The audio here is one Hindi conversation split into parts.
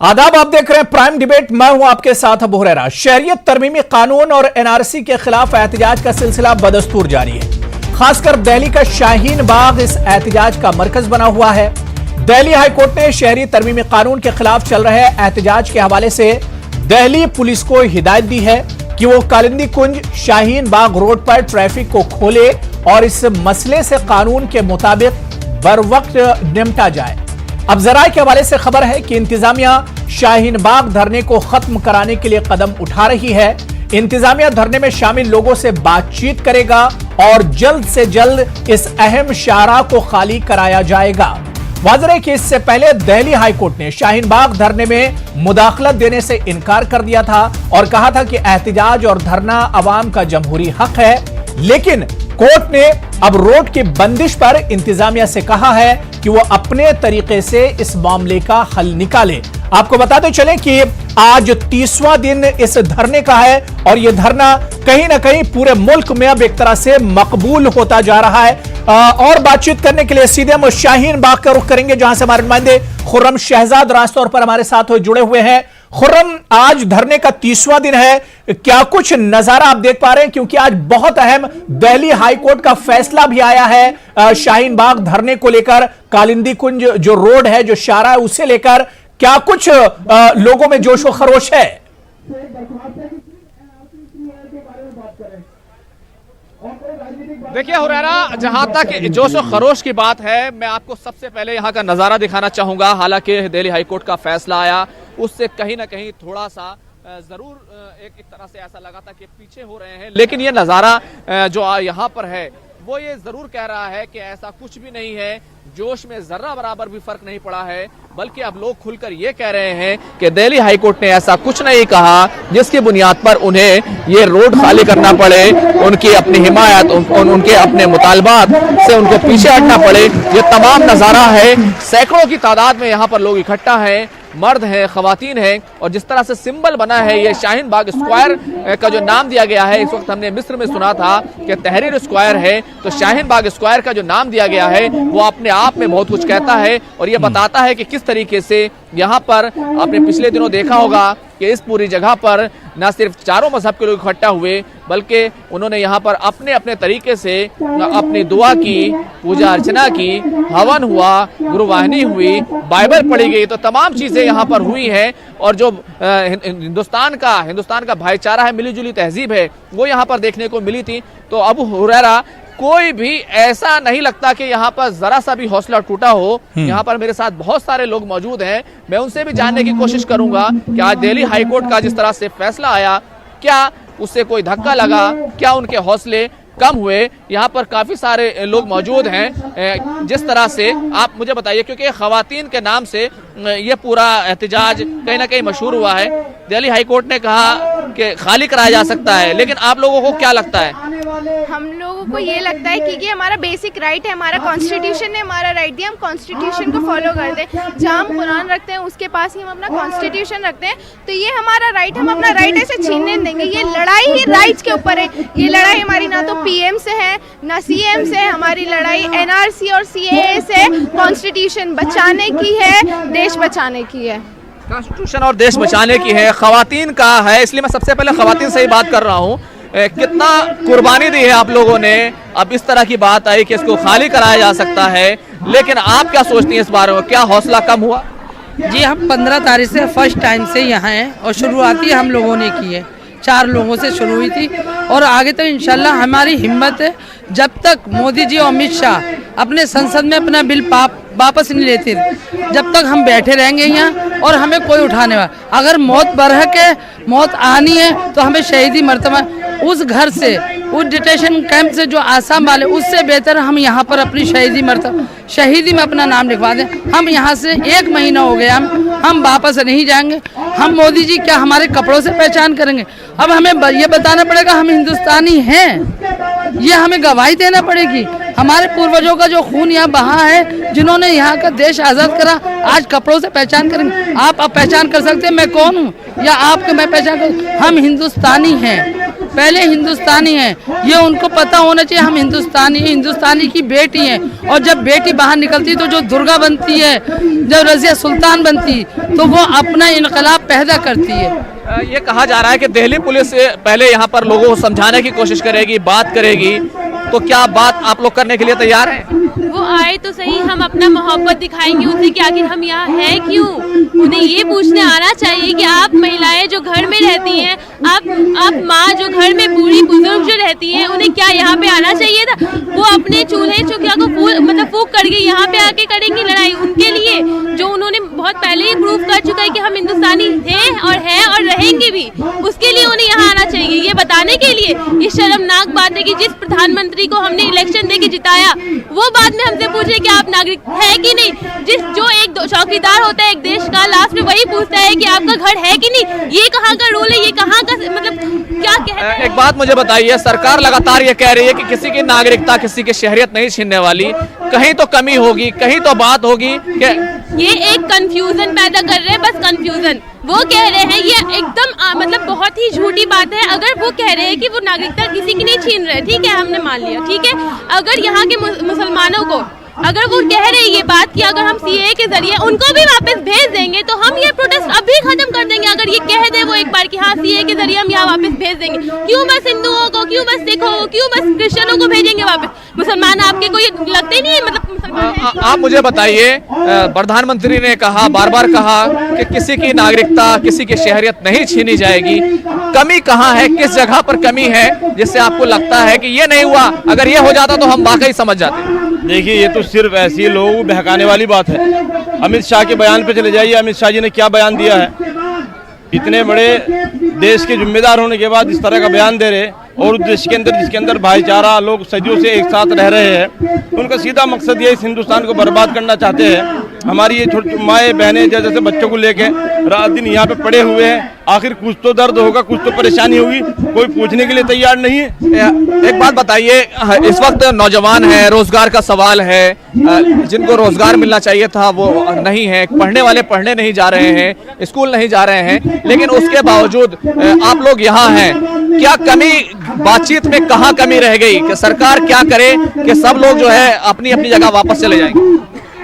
आदाब, आप देख रहे हैं प्राइम डिबेट। मैं हूं आपके साथ अबू हुरैरा। शहरियत तरमीमी कानून और एनआरसी के खिलाफ एहतजाज का सिलसिला बदस्तूर जारी है। खासकर दिल्ली का शाहीन बाग इस एहतजाज का मरकज बना हुआ है। दिल्ली हाईकोर्ट ने शहरी तरमीमी कानून के खिलाफ चल रहे एहतजाज के हवाले से दिल्ली पुलिस को हिदायत दी है कि वो कालिंदी कुंज शाहीन बाग रोड पर ट्रैफिक को खोले और इस मसले से कानून के मुताबिक बरवक्त निपटा जाए। अब जराये के हवाले से खबर है कि इंतजामिया शाहीन बाग धरने को खत्म कराने के लिए कदम उठा रही है। इंतजामिया धरने में शामिल लोगों से बातचीत करेगा और जल्द से जल्द इस अहम शाहराह को खाली कराया जाएगा। वाज़ेह है कि इससे पहले दिल्ली हाईकोर्ट ने शाहीन बाग धरने में मुदाखलत देने से इनकार कर दिया था और कहा था कि एहतजाज और धरना अवाम का जमहूरी हक है, लेकिन कोर्ट ने अब रोड की बंदिश पर इंतजामिया से कहा है कि वो अपने तरीके से इस मामले का हल निकाले। आपको बताते चलें कि आज 30वां दिन इस धरने का है और यह धरना कहीं ना कहीं पूरे मुल्क में अब एक तरह से मकबूल होता जा रहा है। और बातचीत करने के लिए सीधे हम शाहीन बाग का रुख करेंगे, जहां से हमारे नुमाइंदे खुर्रम शहजाद राज तौर पर हमारे साथ जुड़े हुए हैं। खुर्रम, आज धरने का 30वां दिन है, क्या कुछ नजारा आप देख पा रहे हैं? क्योंकि आज बहुत अहम दिल्ली हाईकोर्ट का फैसला भी आया है शाहीन बाग धरने को लेकर। कालिंदी कुंज जो रोड है, जो शाहराह है, उसे लेकर क्या कुछ लोगों में जोश व खरोश है? देखिए हुरैरा, जहां तक जोश व खरोश की बात है, मैं आपको सबसे पहले यहां का नज़ारा दिखाना चाहूंगा। हालांकि दिल्ली हाईकोर्ट का फैसला आया, उससे कहीं ना कहीं थोड़ा सा जरूर एक तरह से ऐसा लगा था कि पीछे हो रहे हैं, लेकिन ये नज़ारा जो यहाँ पर है वो ये जरूर कह रहा है कि ऐसा कुछ भी नहीं है। जोश में जर्रा बराबर भी फर्क नहीं पड़ा है, बल्कि अब लोग खुलकर ये कह रहे हैं कि दिल्ली हाईकोर्ट ने ऐसा कुछ नहीं कहा जिसकी बुनियाद पर उन्हें ये रोड खाली करना पड़े, उनकी अपनी हिमायत, उनके अपने मुतालबात से उनको पीछे हटना पड़े। ये तमाम नज़ारा है, सैकड़ों की तादाद में यहाँ पर लोग इकट्ठा हैं, मर्द हैं, खवातीन हैं, और जिस तरह से सिंबल बना है ये शाहीन बाग स्क्वायर का जो नाम दिया गया है, इस वक्त हमने मिस्र में सुना था कि तहरीर स्क्वायर है, तो शाहीन बाग स्क्वायर का जो नाम दिया गया है वो अपने आप में बहुत कुछ कहता है और ये बताता है कि किस तरीके से यहाँ पर आपने पिछले दिनों देखा होगा कि इस पूरी जगह पर न सिर्फ चारों मजहब के लोग इकट्ठा हुए, बल्कि उन्होंने यहाँ पर अपने अपने तरीके से अपनी दुआ की, पूजा अर्चना की, हवन हुआ, गुरुवाहिनी हुई, बाइबल पढ़ी गई, तो तमाम चीज़ें यहाँ पर हुई हैं। और जो हिंदुस्तान का भाईचारा है, मिली जुली तहजीब है, वो यहाँ पर देखने को मिली थी। तो अबू हुरैरा, कोई भी ऐसा नहीं लगता कि यहाँ पर जरा सा भी हौसला टूटा हो। यहाँ पर मेरे साथ बहुत सारे लोग मौजूद हैं, मैं उनसे भी जानने की कोशिश करूंगा कि आज दिल्ली हाईकोर्ट का जिस तरह से फैसला आया, क्या उससे कोई धक्का लगा, क्या उनके हौसले कम हुए? यहाँ पर काफी सारे लोग मौजूद हैं। जिस तरह से आप मुझे बताइए, क्योंकि खवातीन के नाम से ये पूरा एहतजाज कहीं ना कहीं मशहूर हुआ है। दिल्ली हाईकोर्ट ने कहा कि खाली कराया जा सकता है, लेकिन आप लोगों को क्या लगता है? हम लोगों को ये लगता है कि ये हमारा बेसिक राइट है, हमारा कॉन्स्टिट्यूशन ने हमारा राइट दिया, हम कॉन्स्टिट्यूशन को फॉलो करते हैं। जहाँ हम कुरान रखते हैं उसके पास ही हम अपना कॉन्स्टिट्यूशन रखते हैं, तो ये हमारा राइट, हम अपना राइट ऐसे छीनने देंगे? ये लड़ाई ही राइट्स के ऊपर है। ये लड़ाई हमारी ना तो पीएम से है ना सीएम से, हमारी लड़ाई एनआरसी और सीएए से कॉन्स्टिट्यूशन बचाने की है, देश बचाने की है। कॉन्स्टिट्यूशन और देश बचाने की है, खवातीन का है, इसलिए मैं सबसे पहले खवातीन से ही बात कर रहा हूँ। कितना कुर्बानी दी है आप लोगों ने, अब इस तरह की बात आई कि इसको खाली कराया जा सकता है, लेकिन आप क्या सोचती हैं इस बारे में? क्या हौसला कम हुआ? जी, हम 15 तारीख से फर्स्ट टाइम से यहाँ हैं और शुरुआती हम लोगों ने की है, 4 लोगों से शुरू हुई थी और आगे तो इंशाल्लाह हमारी हिम्मत है, जब तक मोदी जी और अमित शाह अपने संसद में अपना बिल वापस नहीं लेते, जब तक हम बैठे रहेंगे यहाँ और हमें कोई उठाने वाला। अगर मौत बरहक है, मौत आनी है, तो हमें शहीदी मर्तबा उस घर से, उस डिटेशन कैंप से जो आसाम वाले, उससे बेहतर हम यहाँ पर अपनी शहीदी में अपना नाम लिखवा दें। हम यहाँ से 1 महीना हो गया, हम वापस नहीं जाएंगे। हम मोदी जी क्या हमारे कपड़ों से पहचान करेंगे? अब हमें ये बताना पड़ेगा हम हिंदुस्तानी हैं, ये हमें गवाही देना पड़ेगी। हमारे पूर्वजों का जो खून यहाँ बहा है, जिन्होंने यहाँ का देश आज़ाद करा, आज कपड़ों से पहचान करेंगे। आप अब पहचान कर सकते हैं मैं कौन हूँ, या आपको मैं पहचान कर, हम हिंदुस्तानी हैं। पहले हिंदुस्तानी हैं, ये उनको पता होना चाहिए हम हिंदुस्तानी की बेटी हैं। और जब बेटी बाहर निकलती तो जो दुर्गा बनती है, जब रज़िया सुल्तान बनती तो वो अपना इनकलाब पैदा करती है। ये कहा जा रहा है कि दिल्ली पुलिस पहले यहाँ पर लोगों को समझाने की कोशिश करेगी, बात करेगी, तो क्या बात आप लोग करने के लिए तैयार हैं? वो आए तो सही, हम अपना मोहब्बत दिखाएंगे उनसे कि आखिर हम यहाँ हैं क्यों। उन्हें ये पूछने आना चाहिए कि आप महिलाएं जो घर में रहती हैं, आप माँ जो घर में बूढ़ी बुजुर्ग जो रहती हैं, उन्हें क्या यहाँ पे आना चाहिए था? वो अपने चूल्हे चौकिया को फूक करके यहाँ पे आके करेंगी लड़ाई उनके लिए, जो उन्होंने बहुत पहले ही प्रूव कर चुका है कि हम हिंदुस्तानी थे और रहेंगे भी। उसके लिए उन्हें यहाँ आना चाहिए, ये बताने के लिए। ये शर्मनाक बात है कि जिस प्रधानमंत्री को हमने इलेक्शन देके जिताया, वो बाद में हमसे पूछे कि आप नागरिक है कि नहीं। जो एक चौकीदार होता है एक देश का, लास्ट में वही पूछता है कि आपका घर है कि नहीं। ये कहाँ का रूल है, ये कहाँ का मतलब क्या कहता है? एक बात मुझे बताइए, सरकार लगातार ये कह रही है कि किसी की नागरिकता, किसी की शहरियत नहीं छीनने वाली, कहीं तो कमी होगी, कहीं तो बात होगी। ये एक कंफ्यूजन पैदा कर रहे हैं, बस कंफ्यूजन। वो कह रहे हैं, ये एकदम मतलब बहुत ही झूठी बात है। अगर वो कह रहे हैं कि वो नागरिकता किसी की नहीं छीन रहे, ठीक है, हमने मान लिया, ठीक है। अगर यहाँ के मुसलमानों को अगर वो कह रहे हैं ये बात कि अगर हम सीए के जरिए उनको भी वापस भेज देंगे तो हम ये प्रोटेस्ट अभी खत्म कर देंगे। अगर ये कह दे वो एक बार कि हाँ सीए के जरिए हम यहाँ वापस भेज देंगे, क्यों बस हिंदुओं को, क्यों बस सिखों को, क्यों बस क्रिश्चियनों को भेजेंगे वापस? मुसलमान आपके कोई लगते ही नहीं है, मतलब मुसलमान आप मुझे बताइए, प्रधानमंत्री ने कहा, बार बार कहा कि किसी की नागरिकता, किसी की शहरियत नहीं छीनी जाएगी। कमी कहाँ है, किस जगह पर कमी है जिससे आपको लगता है कि ये नहीं हुआ? अगर ये हो जाता तो हम वाकई समझ जाते। देखिए, ये तो सिर्फ ऐसी लोगों को बहकाने वाली बात है। अमित शाह के बयान पे चले जाइए, अमित शाह जी ने क्या बयान दिया है। इतने बड़े देश के जिम्मेदार होने के बाद इस तरह का बयान दे रहे, और देश के अंदर जिसके अंदर भाईचारा, लोग सदियों से एक साथ रह रहे हैं, उनका सीधा मकसद ये इस हिंदुस्तान को बर्बाद करना चाहते हैं। हमारी ये छोटी माएँ बहनें जैसे बच्चों को लेके रात दिन यहाँ पे पड़े हुए हैं। आखिर कुछ तो दर्द होगा, कुछ तो परेशानी होगी, कोई पूछने के लिए तैयार नहीं है। एक बात बताइए, इस वक्त नौजवान है, रोजगार का सवाल है, जिनको रोजगार मिलना चाहिए था वो नहीं है, पढ़ने वाले पढ़ने नहीं जा रहे हैं, स्कूल नहीं जा रहे हैं, लेकिन उसके बावजूद आप लोग यहाँ हैं। क्या कमी, बातचीत में कहाँ कमी रह गई कि सरकार क्या करे कि सब लोग जो है अपनी अपनी जगह वापस चले जाएंगे?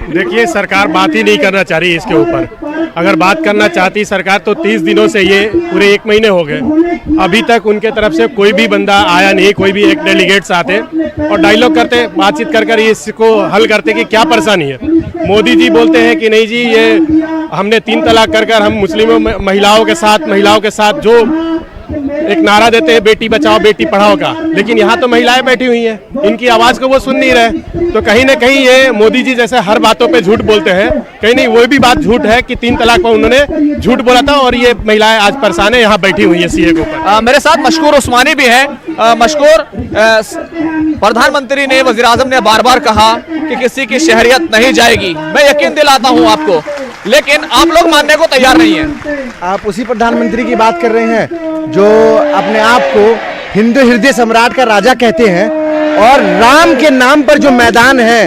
देखिए, सरकार बात ही नहीं करना चाह रही इसके ऊपर। अगर बात करना चाहती सरकार तो 30 दिनों से, ये पूरे 1 महीने हो गए, अभी तक उनके तरफ से कोई भी बंदा आया नहीं, कोई भी एक डेलीगेट्स आते और डायलॉग करते, बातचीत कर इसको हल करते कि क्या परेशानी है। मोदी जी बोलते हैं कि नहीं जी, ये हमने 3 तलाक कर हम मुस्लिमों महिलाओं के साथ जो एक नारा देते हैं बेटी बचाओ बेटी पढ़ाओ का, लेकिन यहाँ तो महिलाएं बैठी हुई हैं, इनकी आवाज को वो सुन नहीं रहे। तो कहीं ना कहीं ये मोदी जी जैसे हर बातों पे झूठ बोलते हैं, कहीं नहीं वो भी बात झूठ है कि 3 तलाक पर उन्होंने झूठ बोला था, और ये महिलाएं आज परेशान है, यहाँ बैठी हुई है सीए के ऊपर। मेरे साथ मशकूर उस्मानी भी है। मशकूर, प्रधानमंत्री ने, वज़ीर आज़म ने बार बार कहा कि किसी की शहरियत नहीं जाएगी। मैं यकीन दिलाता हूँ आपको, लेकिन आप लोग मानने को तैयार नहीं है। आप उसी प्रधानमंत्री की बात कर रहे हैं जो अपने आप को हिंदू हृदय सम्राट का राजा कहते हैं, और राम के नाम पर जो मैदान है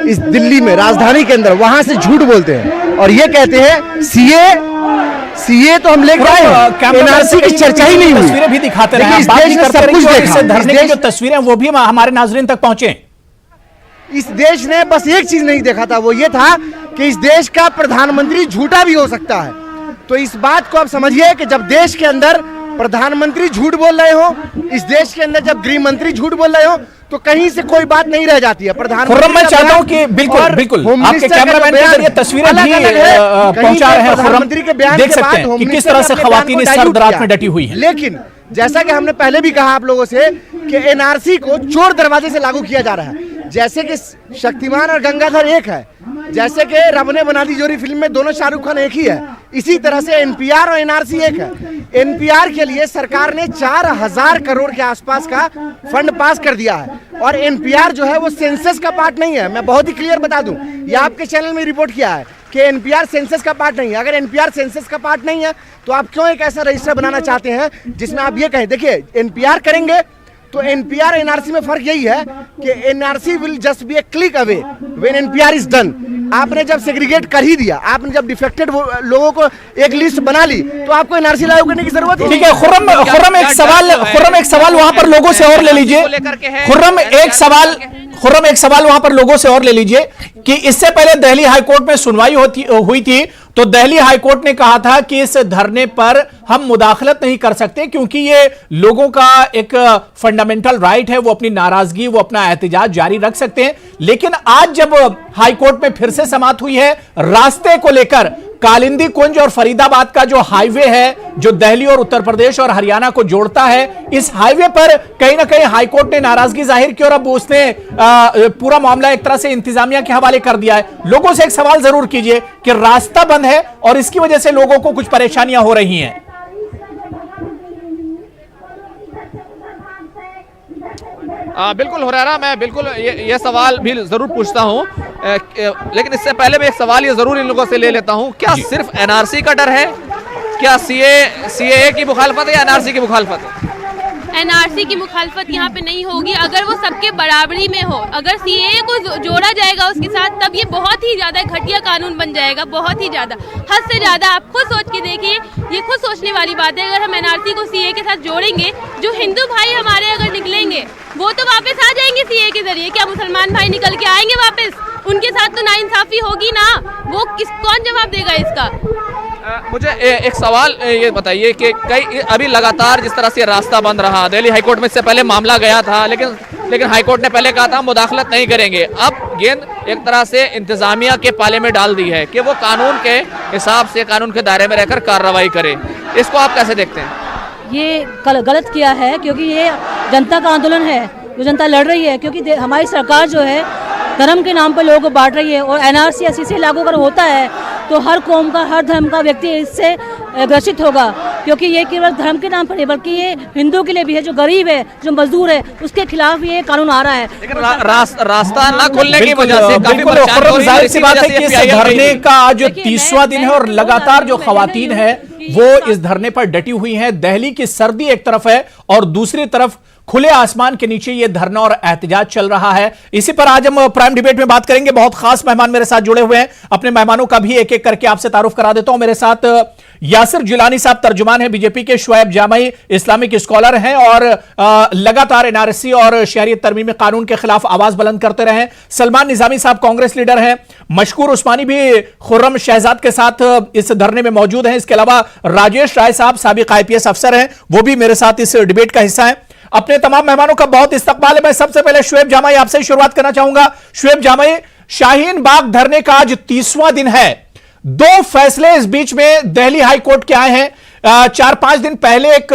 इस दिल्ली में, राजधानी के अंदर, वहां से झूठ बोलते हैं और ये कहते हैं सीए तो हम लेकर आए हैं, एनआरसी की चर्चा ही नहीं हुई। तस्वीरें भी दिखाते रहे, इस देश ने सब कुछ देखा, धरने की जो तस्वीरें वो भी हमारे नाजरीन तक पहुंचे। इस देश ने बस एक चीज नहीं देखा था, वो ये था कि इस देश का प्रधानमंत्री झूठा भी हो सकता है। तो इस बात को आप समझिए कि जब देश के अंदर प्रधानमंत्री झूठ बोल रहे हो, इस देश के अंदर जब गृह मंत्री झूठ बोल रहे हो, तो कहीं से कोई बात नहीं रह जाती है। खुर्रम, मैं चाहता हूं कि बिल्कुल आपके कैमरामैन के जरिए तस्वीरें भी पहुंचा रहे हैं। खुर्रम, देख सकते हैं कि किस तरह से खवातीन इस सरदरात में डटी हुई हैं। लेकिन जैसा कि हमने पहले भी कहा आप लोगों से कि एनआरसी को चोर दरवाजे से लागू किया जा रहा है। जैसे कि शक्तिमान और गंगाधर एक है, जैसे कि रब ने बना दी जोड़ी फिल्म में दोनों शाहरुख खान एक ही है, इसी तरह से एनपीआर और एनआरसी एक है। एनपीआर के लिए सरकार ने 4000 करोड़ के आसपास का फंड पास कर दिया है, और एनपीआर जो है वो सेंसस का पार्ट नहीं है। मैं बहुत ही क्लियर बता दूं, ये आपके चैनल में रिपोर्ट किया है कि एनपीआर सेंसस का पार्ट नहीं है। अगर एनपीआर सेंसस का पार्ट नहीं है तो आप क्यों एक ऐसा रजिस्टर बनाना चाहते हैं जिसमें आप ये कहें, देखिए एनपीआर करेंगे तो एनपीआर एनआरसी में फर्क यही है कि NRC will just be A click away when NPR is done. आपने जब सेग्रीगेट कर ही दिया, आपने जब डिफेक्टेड लोगों को एक लिस्ट बना ली, तो आपको एनआरसी लागू करने की जरूरत ही ठीक है। खुर्रम एक सवाल वहां पर लोगों से और ले लीजिए। खुर्रम एक सवाल वहां पर लोगों से और ले लीजिए कि इससे पहले दिल्ली हाईकोर्ट में सुनवाई हुई थी, तो दिल्ली हाईकोर्ट ने कहा था कि इस धरने पर हम मुदाखलत नहीं कर सकते क्योंकि ये लोगों का एक फंडामेंटल राइट है, वो अपनी नाराजगी, वो अपना एहतजाज जारी रख सकते हैं। लेकिन आज जब हाईकोर्ट में फिर से समाअत हुई है रास्ते को लेकर, कालिंदी कुंज और फरीदाबाद का जो हाईवे है जो दिल्ली और उत्तर प्रदेश और हरियाणा को जोड़ता है, इस हाईवे पर कहीं ना कहीं हाईकोर्ट ने नाराजगी जाहिर की और अब उसने पूरा मामला एक तरह से इंतजामिया के हवाले कर दिया है। लोगों से एक सवाल जरूर कीजिए कि रास्ता बंद है और इसकी वजह से लोगों को कुछ परेशानियां हो रही हैं। बिल्कुल हुरैरा, मैं बिल्कुल ये सवाल भी जरूर पूछता हूं, लेकिन इससे पहले मैं एक सवाल ये जरूर इन लोगों से ले लेता हूं। क्या सिर्फ एनआरसी का डर है? क्या सीएए की मुखालफत है या एनआरसी की मुखालफत है? एनआरसी की मुखालफत यहाँ पे नहीं होगी अगर वो सबके बराबरी में हो। अगर सीएए को जोड़ा जाएगा उसके साथ, तब ये बहुत ही ज्यादा घटिया कानून बन जाएगा, बहुत ही ज्यादा, हद से ज्यादा। आप खुद सोच के देखिए, ये खुद सोचने वाली बात है। अगर हम एनआरसी को सीएए के साथ जोड़ेंगे, जो हिंदू भाई हमारे अगर निकलेंगे वो तो वापस आ जाएंगे सीएए के जरिए। क्या मुसलमान भाई निकल के आएंगे वापस? उनके साथ तो नाइंसाफी होगी ना, वो कौन जवाब देगा इसका? मुझे एक सवाल ये बताइए कि कई अभी लगातार जिस तरह से रास्ता बंद रहा, दिल्ली हाईकोर्ट में इससे पहले मामला गया था, लेकिन हाईकोर्ट ने पहले कहा था मुदाखलत नहीं करेंगे। अब गेंद एक तरह से इंतजामिया के पाले में डाल दी है कि वो कानून के हिसाब से, कानून के दायरे में रहकर कार्रवाई करे। इसको आप कैसे देखते हैं? ये गलत किया है क्योंकि ये जनता का आंदोलन है, जो जनता लड़ रही है। क्योंकि हमारी सरकार जो है धर्म के नाम पर लोगों को बांट रही है, और एनआरसी ऐसी लागू अगर होता है तो हर कौम का, हर धर्म का व्यक्ति इससे ग्रसित होगा। क्योंकि ये केवल धर्म के नाम पर नहीं बल्कि ये हिंदू के लिए भी है, जो गरीब है, जो मजदूर है, उसके खिलाफ ये कानून आ रहा है। लेकिन रास्ता ना खुलने की वजह से काफी जाहिर सी बात है कि इस धरने का आज 30वां दिन है और लगातार जो खवातीन है वो इस धरने पर डटी हुई हैं। दिल्ली की सर्दी एक तरफ है और दूसरी तरफ खुले आसमान के नीचे ये धरना और एहतजाज चल रहा है। इसी पर आज हम प्राइम डिबेट में बात करेंगे। बहुत खास मेहमान मेरे साथ जुड़े हुए हैं। अपने मेहमानों का भी एक एक करके आपसे तारुफ करा देता हूं। मेरे साथ यासिर जिलानी साहब तर्जुमान है बीजेपी के, शुएब जामई इस्लामिक स्कॉलर हैं और लगातार एनआरसी और शहरियत तरमीमी कानून के खिलाफ आवाज बुलंद करते रहे। सलमान निजामी साहब कांग्रेस लीडर हैं। मशकूर उस्मानी भी खुर्रम शहजाद के साथ इस धरने में मौजूद हैं। इसके अलावा राजेश राय साहब साबिक IPS अफसर हैं, वो भी मेरे साथ इस डिबेट का हिस्सा है। अपने तमाम मेहमानों का बहुत इस्तकबाल है। मैं सबसे पहले शुएब जामई आपसे ही शुरुआत करना चाहूंगा। शुएब जामई, शाहीन बाग धरने का आज 30वां दिन है। 2 फैसले इस बीच में दिल्ली हाईकोर्ट के आए हैं। 4-5 दिन पहले एक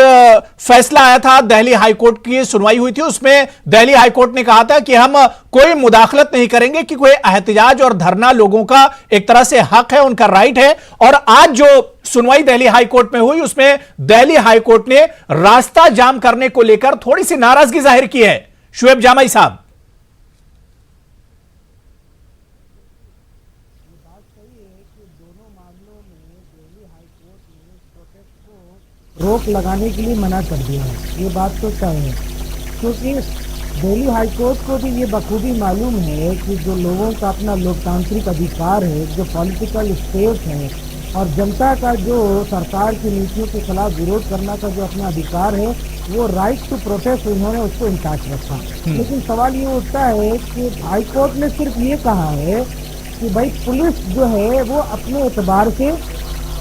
फैसला आया था, दिल्ली हाईकोर्ट की सुनवाई हुई थी, उसमें दिल्ली हाईकोर्ट ने कहा था कि हम कोई मुदाखलत नहीं करेंगे कि कोई एहतजाज और धरना लोगों का एक तरह से हक है, उनका राइट है। और आज जो सुनवाई दिल्ली हाईकोर्ट में हुई उसमें दिल्ली हाईकोर्ट ने रास्ता जाम करने को लेकर थोड़ी सी नाराजगी जाहिर की है। शुएब जामई साहब, रोक लगाने के लिए मना कर दिया है, ये बात तो तय है। क्योंकि दिल्ली हाईकोर्ट को भी ये बखूबी मालूम है कि जो लोगों का अपना लोकतांत्रिक अधिकार है, जो पॉलिटिकल स्पेस है, और जनता का जो सरकार की नीतियों के खिलाफ विरोध करना का जो अपना अधिकार है, वो राइट टू प्रोटेस्ट उन्होंने उसको इंटाच रखा। लेकिन सवाल ये उठता है कि हाईकोर्ट ने सिर्फ ये कहा है कि भाई पुलिस जो है वो अपने एतबार से,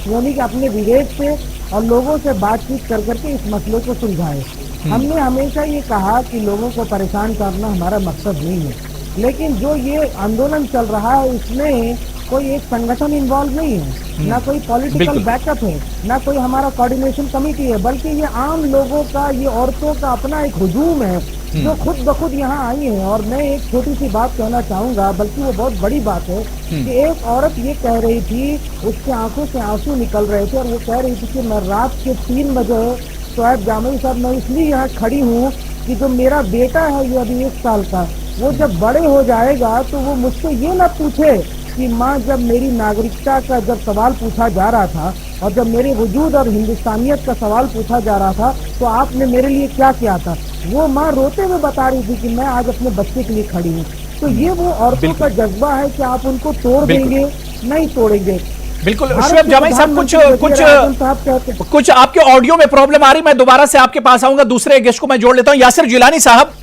यानी कि अपने विवेक से और लोगों से बातचीत कर करके इस मसले को सुलझाए। हमने हमेशा ये कहा कि लोगों को परेशान करना हमारा मकसद नहीं है, लेकिन जो ये आंदोलन चल रहा है इसमें कोई एक संगठन इन्वॉल्व नहीं है, ना कोई पॉलिटिकल बैकअप है, ना कोई हमारा कोऑर्डिनेशन कमेटी है, बल्कि ये आम लोगों का, ये औरतों का अपना एक हुजूम है जो खुद ब खुद यहाँ आई है। और मैं एक छोटी सी बात कहना चाहूँगा, बल्कि वो बहुत बड़ी बात है कि एक औरत ये कह रही थी, उसके आंखों से आंसू निकल रहे थे और वो कह रही थी कि मैं रात के 3 बजे, शुएब जामई साहब, मैं इसलिए यहाँ खड़ी हूँ कि जो मेरा बेटा है ये अभी 1 साल का, वो जब बड़े हो जाएगा तो वो मुझसे ये ना पूछे कि माँ, जब मेरी नागरिकता का जब सवाल पूछा जा रहा था और जब मेरे वजूद और हिंदुस्तानियत का सवाल पूछा जा रहा था तो आपने मेरे लिए क्या किया था। वो माँ रोते हुए बता रही थी कि मैं आज अपने बच्चे के लिए खड़ी हूँ। तो ये वो औरतों का जज्बा है कि आप उनको तोड़ देंगे, नहीं तोड़ेंगे। बिल्कुल। शुएब जामाई साहब, कुछ आपके ऑडियो में प्रॉब्लम आ रही, मैं दोबारा से आपके पास आऊंगा, दूसरे गेस्ट को मैं जोड़ लेता हूं। यासिर जिलानी साहब,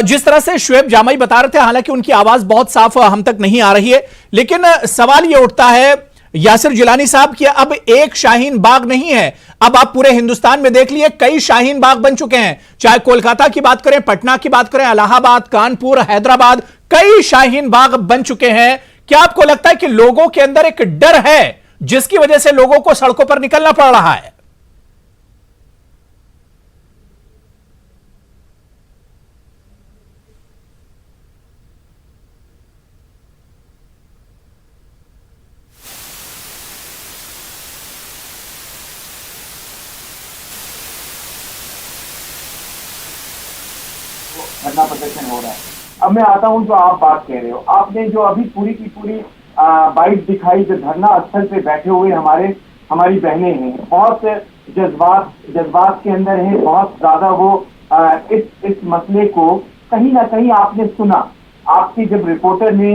जिस तरह से शुएब जामाई बता रहे थे, हालांकि उनकी आवाज बहुत साफ हम तक नहीं आ रही है, लेकिन सवाल यह उठता है यासिर जिलानी साहब कि अब एक शाहीन बाग नहीं है, अब आप पूरे हिंदुस्तान में देख लिए कई शाहीन बाग बन चुके हैं। चाहे कोलकाता की बात करें, पटना की बात करें, इलाहाबाद, कानपुर, हैदराबाद, कई शाहीन बाग बन चुके हैं। क्या आपको लगता है कि लोगों के अंदर एक डर है जिसकी वजह से लोगों को सड़कों पर निकलना पड़ रहा है? धरना प्रदर्शन हो रहा है। अब मैं आता हूं जो आप बात कह रहे हो, आपने जो अभी पूरी की पूरी बाइट दिखाई, जो धरना स्थल पे बैठे हुए हमारी बहनें हैं, बहुत जज्बात के अंदर है, बहुत ज्यादा वो इस मसले को कहीं ना कहीं आपने सुना। आपके जब रिपोर्टर ने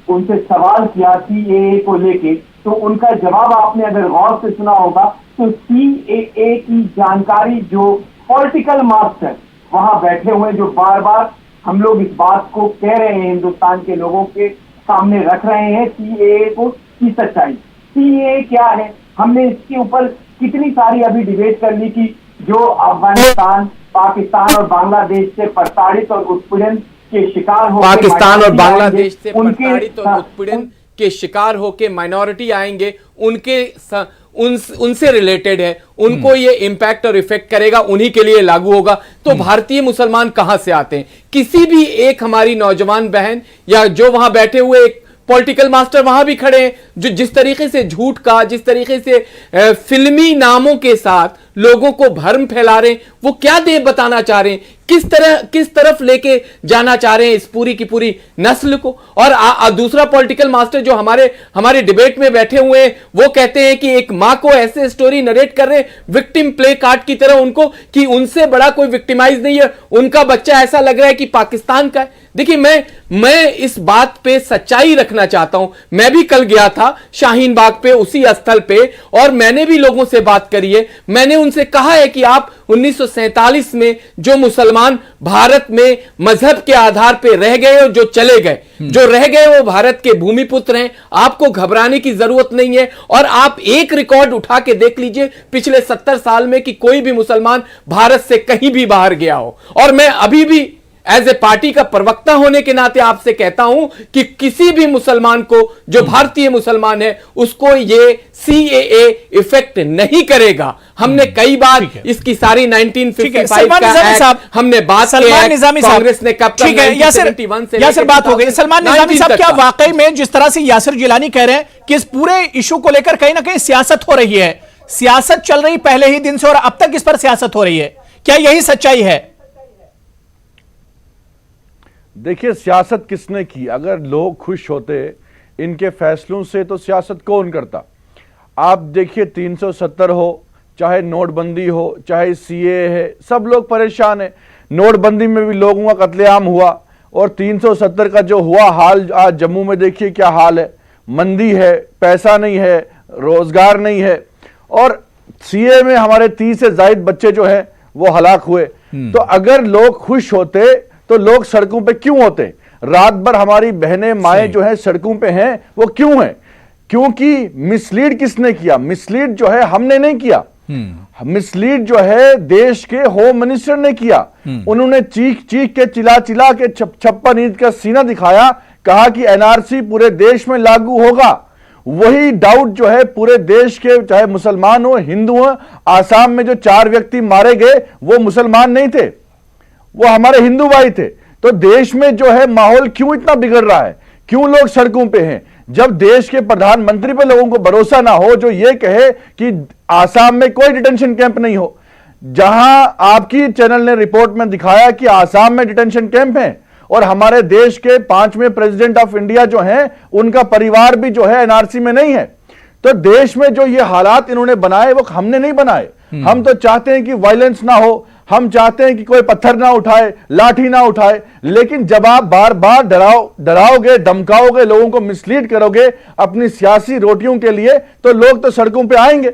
उनसे सवाल किया CAA को लेके, तो उनका जवाब आपने अगर गौर से सुना होगा तो CAA की जानकारी जो पॉलिटिकल मास्टर वहां बैठे हुए, जो बार बार हम लोग इस बात को कह रहे हैं, हिंदुस्तान के लोगों के सामने रख रहे हैं CAA को की सच्चाई। CAA क्या है, हमने इसके ऊपर कितनी सारी अभी डिबेट कर ली कि जो अफगानिस्तान, पाकिस्तान और बांग्लादेश से प्रताड़ित और उत्पीड़न के शिकार हो, पाकिस्तान और बांग्लादेश से प्रताड़ित और उत्पीड़न के शिकार होके माइनॉरिटी आएंगे, उनसे रिलेटेड है, उनको ये इम्पैक्ट और इफेक्ट करेगा, उन्हीं के लिए लागू होगा। तो भारतीय मुसलमान कहां से आते हैं? किसी भी एक हमारी नौजवान बहन या जो वहां बैठे हुए एक पॉलिटिकल मास्टर वहां भी खड़े हैं, जो जिस तरीके से झूठ का, जिस तरीके से फिल्मी नामों के साथ लोगों को भ्रम फैला रहे हैं, वो क्या दे बताना चाह रहे हैं, किस तरफ लेके जाना चाह रहे हैं इस पूरी की पूरी नस्ल को। और दूसरा पॉलिटिकल मास्टर जो हमारे डिबेट में बैठे हुए हैं, वो कहते हैं कि एक मां को ऐसे स्टोरी नरेट कर रहे हैं विक्टिम प्ले कार्ड की तरह उनको, कि उनसे बड़ा कोई विक्टिमाइज नहीं है, उनका बच्चा ऐसा लग रहा है कि पाकिस्तान का है। देखिए, मैं इस बात पे सच्चाई रखना चाहता हूं। मैं भी कल गया था शाहीन बाग पे, उसी स्थल पे, और मैंने भी लोगों से बात करी है। मैंने उनसे कहा है कि आप 1947 में जो मुसलमान भारत में मजहब के आधार पे रह गए और जो चले गए, जो रह गए वो भारत के भूमिपुत्र हैं, आपको घबराने की जरूरत नहीं है। और आप एक रिकॉर्ड उठा के देख लीजिए पिछले 70 साल में कि कोई भी मुसलमान भारत से कहीं भी बाहर गया हो। और मैं अभी भी एज ए पार्टी का प्रवक्ता होने के नाते आपसे कहता हूं कि किसी भी मुसलमान को, जो भारतीय मुसलमान है, उसको ये CAA इफेक्ट नहीं करेगा। हमने कई बार इसकी सारी 1955 का एक्ट हमने बात सलमान निजामी साहब, कांग्रेस ने कब ठीक है, यासिर बात हो गई। सलमान निजामी साहब, क्या वाकई में जिस तरह से यासिर जिलानी कह रहे हैं कि इस पूरे इशू को लेकर कहीं ना कहीं सियासत हो रही है, सियासत चल रही पहले ही दिन से और अब तक इस पर सियासत हो रही है, क्या यही सच्चाई है? देखिए, सियासत किसने की? अगर लोग खुश होते इनके फैसलों से तो सियासत कौन करता? आप देखिए, 370 हो, चाहे नोटबंदी हो, चाहे CAA है, सब लोग परेशान है। नोटबंदी में भी लोगों का कत्लेआम हुआ, और 370 का जो हुआ हाल, आज जम्मू में देखिए क्या हाल है। मंदी है, पैसा नहीं है, रोजगार नहीं है, और CAA में हमारे 30 से ज्यादा बच्चे जो हैं वो हलाक हुए। तो अगर लोग खुश होते तो लोग सड़कों पे क्यों होते? रात भर हमारी बहनें माएँ जो हैं सड़कों पे हैं, वो क्यों हैं? क्योंकि मिसलीड किसने किया? मिसलीड जो है हमने नहीं किया, मिसलीड जो है देश के होम मिनिस्टर ने किया। उन्होंने चीख के चिल्ला के 56 इंच का सीना दिखाया, कहा कि NRC पूरे देश में लागू होगा। वही डाउट जो है पूरे देश के, चाहे मुसलमान हो, हिंदू हो, आसाम में जो 4 व्यक्ति मारे गए वो मुसलमान नहीं थे, वो हमारे हिंदू भाई थे। तो देश में जो है माहौल क्यों इतना बिगड़ रहा है? क्यों लोग सड़कों पे हैं? जब देश के प्रधानमंत्री पे लोगों को भरोसा ना हो, जो ये कहे कि आसाम में कोई डिटेंशन कैंप नहीं हो, जहां आपकी चैनल ने रिपोर्ट में दिखाया कि आसाम में डिटेंशन कैंप है, और हमारे देश के 5वें प्रेसिडेंट ऑफ इंडिया जो हैं उनका परिवार भी जो है NRC में नहीं है। तो देश में जो ये हालात इन्होंने बनाए वो हमने नहीं बनाए। हम तो चाहते हैं कि वायलेंस ना हो, हम चाहते हैं कि कोई पत्थर ना उठाए, लाठी ना उठाए, लेकिन जब आप बार बार डराओगे, धमकाओगे, लोगों को मिसलीड करोगे अपनी सियासी रोटियों के लिए, तो लोग तो सड़कों पे आएंगे।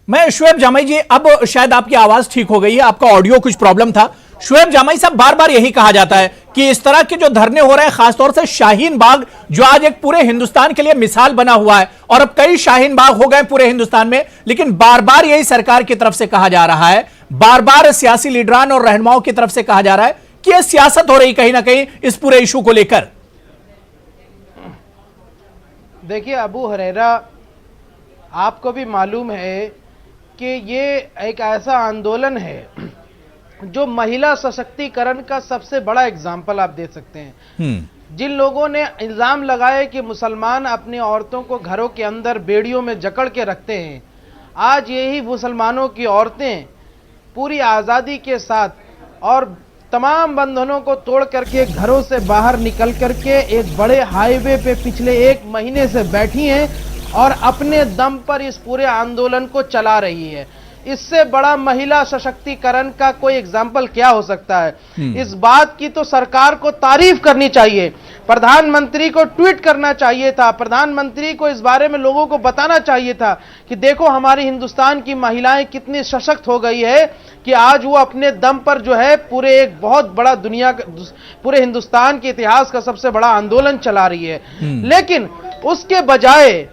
मैं शुएब जामई जी, अब शायद आपकी आवाज ठीक हो गई है, आपका ऑडियो कुछ प्रॉब्लम था। शुएब जामई साहब, बार बार यही कहा जाता है कि इस तरह के जो धरने हो रहे हैं, खासतौर से शाहीन बाग जो आज एक पूरे हिंदुस्तान के लिए मिसाल बना हुआ है, और अब कई शाहीन बाग हो गए पूरे हिंदुस्तान में, लेकिन बार बार यही सरकार की तरफ से कहा जा रहा है, बार बार सियासी लीडरान और रहनुमाओं की तरफ से कहा जा रहा है कि यह सियासत हो रही कहीं ना कहीं इस पूरे इशू को लेकर। देखिए अबू हुरैरा, आपको भी मालूम है कि ये एक ऐसा आंदोलन है जो महिला सशक्तिकरण का सबसे बड़ा एग्जाम्पल आप दे सकते हैं। जिन लोगों ने इल्जाम लगाए कि मुसलमान अपनी औरतों को घरों के अंदर बेड़ियों में जकड़ के रखते हैं, आज यही मुसलमानों की औरतें पूरी आज़ादी के साथ और तमाम बंधनों को तोड़ करके घरों से बाहर निकल करके एक बड़े हाईवे पे पिछले 1 महीने से बैठी हैं और अपने दम पर इस पूरे आंदोलन को चला रही है। इससे बड़ा महिला सशक्तिकरण का कोई एग्जाम्पल क्या हो सकता है। इस बात की तो सरकार को तारीफ करनी चाहिए, प्रधानमंत्री को ट्वीट करना चाहिए था, प्रधानमंत्री को इस बारे में लोगों को बताना चाहिए था कि देखो हमारी हिंदुस्तान की महिलाएं कितनी सशक्त हो गई है कि आज वो अपने दम पर जो है पूरे एक बहुत बड़ा दुनिया पूरे हिंदुस्तान के इतिहास का सबसे बड़ा आंदोलन चला रही है। लेकिन उसके बजाय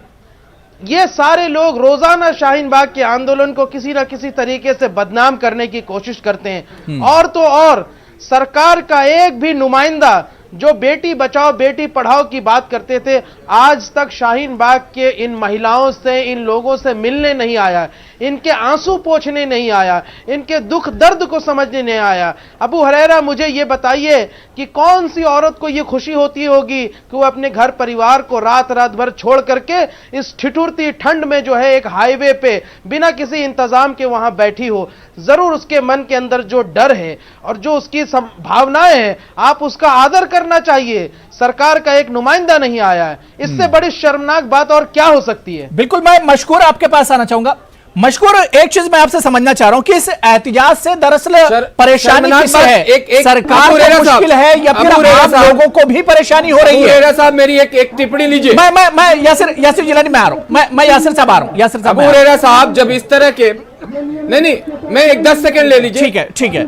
ये सारे लोग रोजाना शाहीन बाग के आंदोलन को किसी न किसी तरीके से बदनाम करने की कोशिश करते हैं। और तो और सरकार का एक भी नुमाइंदा जो बेटी बचाओ बेटी पढ़ाओ की बात करते थे, आज तक शाहीन बाग के इन महिलाओं से, इन लोगों से मिलने नहीं आया, इनके आंसू पोंछने नहीं आया, इनके दुख दर्द को समझने नहीं आया। अबू हुरैरा, मुझे ये बताइए कि कौन सी औरत को ये खुशी होती होगी कि वो अपने घर परिवार को रात रात भर छोड़ करके इस ठिठुरती ठंड में जो है एक हाईवे पे बिना किसी इंतजाम के वहां बैठी हो। जरूर उसके मन के अंदर जो डर है और जो उसकी भावनाएं हैं, आप उसका आदर करना चाहिए। सरकार का एक नुमाइंदा नहीं आया है, इससे बड़ी शर्मनाक बात और क्या हो सकती है। बिल्कुल, मैं मशकूर आपके पास आना चाहूंगा। मशकूर, एक चीज मैं आपसे समझना चाह रहा हूं कि इस एहतिजाज से दरअसल परेशानी किसे है? सरकार को मुश्किल है या फिर आम लोगों को भी परेशानी हो रही है? साहब मेरी एक टिप्पणी लीजिए। मैं यासिर जिलानी में आ रहा हूं, मैं यासिर साहब आ रहा हूं। यासिर साहब, अबू हुरैरा साहब, जब इस तरह के नहीं मैं एक 10 सेकंड ले लीजिए। ठीक है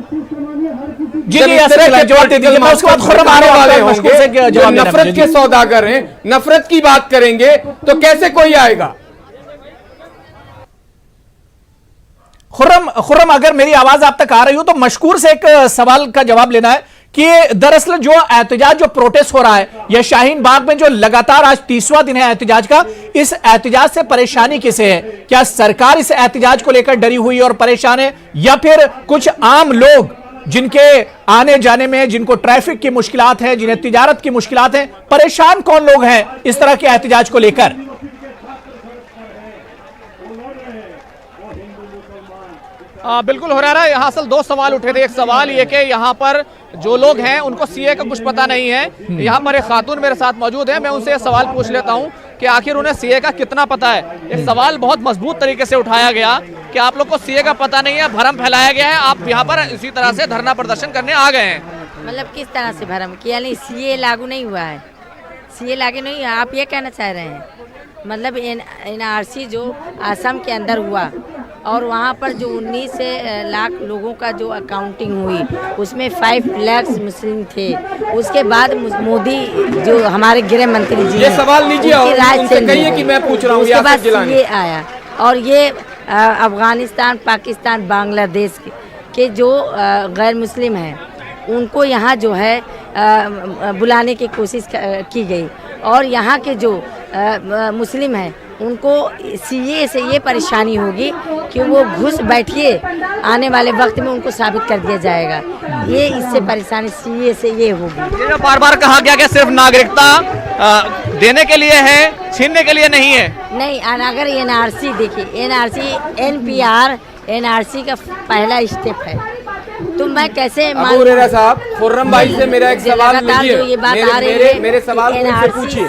जी, जवाब दे दीजिए, मैं उसके बाद खुर्रम आने वाले होंगे जो नफरत के सौदागर हैं, नफरत की बात करेंगे तो कैसे कोई आएगा? खुर्रम, अगर मेरी आवाज आप तक आ रही हो तो मशकूर से एक सवाल का जवाब लेना है कि दरअसल जो एहतजाज, जो प्रोटेस्ट हो रहा है यह शाहीन बाग में, जो लगातार आज 30वां दिन है एहतजाज का, इस एहतजाज से परेशानी किसे है? क्या सरकार इस एहतजाज को लेकर डरी हुई और परेशान है, या फिर कुछ आम लोग जिनके आने जाने में, जिनको ट्रैफिक की मुश्किलात है, जिन्हें तिजारत की मुश्किलात है, परेशान कौन लोग हैं इस तरह के एहतजाज को लेकर? बिल्कुल हुरैरा, यहाँ असल 2 सवाल उठे थे। एक सवाल ये कि यहाँ पर जो लोग हैं उनको सीए का कुछ पता नहीं है। यहाँ पर एक खातून मेरे साथ मौजूद है, मैं उनसे सवाल पूछ लेता हूँ कि आखिर उन्हें सीए का कितना पता है। एक सवाल बहुत मजबूत तरीके से उठाया गया कि आप लोग को सीए का पता नहीं है, भरम फैलाया गया है, आप यहाँ पर इसी तरह से धरना प्रदर्शन करने आ गए हैं। मतलब किस तरह से भरम किया? नहीं, सीए लागू नहीं हुआ है, सीए लागू नहीं हुआ। आप ये कहना चाह रहे हैं मतलब एनआरसी जो असम के अंदर हुआ और वहाँ पर जो 19 लाख लोगों का जो अकाउंटिंग हुई उसमें 5 लाख मुस्लिम थे। उसके बाद मोदी जो हमारे गृह मंत्री जी, ये सवाल लीजिए और उनसे कहिए कि मैं पूछ रहा हूँ। उसके बाद ये आया और ये अफगानिस्तान, पाकिस्तान, बांग्लादेश के जो गैर मुस्लिम हैं उनको यहाँ जो है बुलाने की कोशिश की गई और यहाँ के जो मुस्लिम हैं उनको सीए से ये परेशानी होगी कि वो घुस बैठिए, आने वाले वक्त में उनको साबित कर दिया जाएगा। ये इससे परेशानी सीए से ये होगी। बार बार कहा गया कि सिर्फ नागरिकता देने के लिए है, छीनने के लिए नहीं है। नहीं, अगर एनआरसी देखिए, एनआरसी एनपीआर एनआरसी का पहला स्टेप है तो मैं कैसे अबू हुरैरा साहब, खुर्रम भाई से मेरा एक सवाल लीजिए, मेरे सवाल को उनसे पूछिए।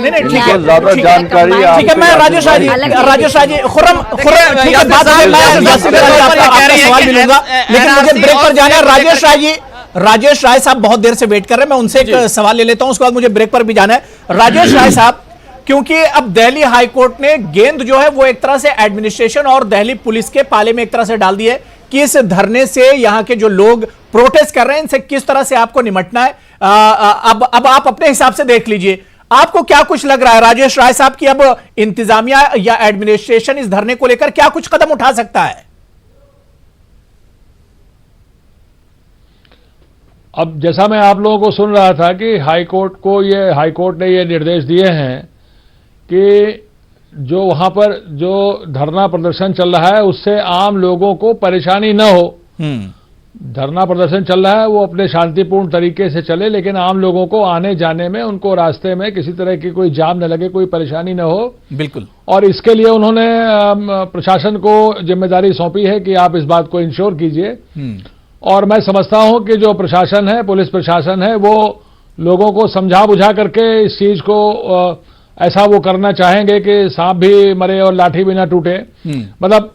नहीं ठीक है, ज्यादा जानकारी ठीक है, मैं राजेश राज जी खुर्रम ठीक है, बात सवाल भी लूंगा, लेकिन मुझे ब्रेक पर जाना है। राजेश राय साहब बहुत देर से वेट कर रहे हैं, मैं उनसे एक सवाल ले लेता हूं, उसके बाद मुझे ब्रेक पर भी जाना है। राजेश राय साहब, क्योंकि अब दिल्ली हाईकोर्ट ने गेंद जो है वो एक तरह से एडमिनिस्ट्रेशन और दिल्ली पुलिस के पाले में एक तरह से डाल दी है कि इस धरने से यहां के जो लोग प्रोटेस्ट कर रहे हैं इनसे किस तरह से आपको निपटना है। अब आप अपने हिसाब से देख लीजिए, आपको क्या कुछ लग रहा है राजेश राय साहब की अब इंतजामिया या एडमिनिस्ट्रेशन इस धरने को लेकर क्या कुछ कदम उठा सकता है? अब जैसा मैं आप लोगों को सुन रहा था कि हाईकोर्ट ने ये निर्देश दिए हैं कि जो वहां पर जो धरना प्रदर्शन चल रहा है उससे आम लोगों को परेशानी न हो। धरना प्रदर्शन चल रहा है वो अपने शांतिपूर्ण तरीके से चले, लेकिन आम लोगों को आने जाने में, उनको रास्ते में किसी तरह की कोई जाम न लगे, कोई परेशानी न हो। बिल्कुल। और इसके लिए उन्होंने प्रशासन को जिम्मेदारी सौंपी है कि आप इस बात को इंश्योर कीजिए। और मैं समझता हूं कि जो प्रशासन है, पुलिस प्रशासन है, वो लोगों को समझा बुझा करके इस चीज को ऐसा वो करना चाहेंगे कि सांप भी मरे और लाठी भी ना टूटे। मतलब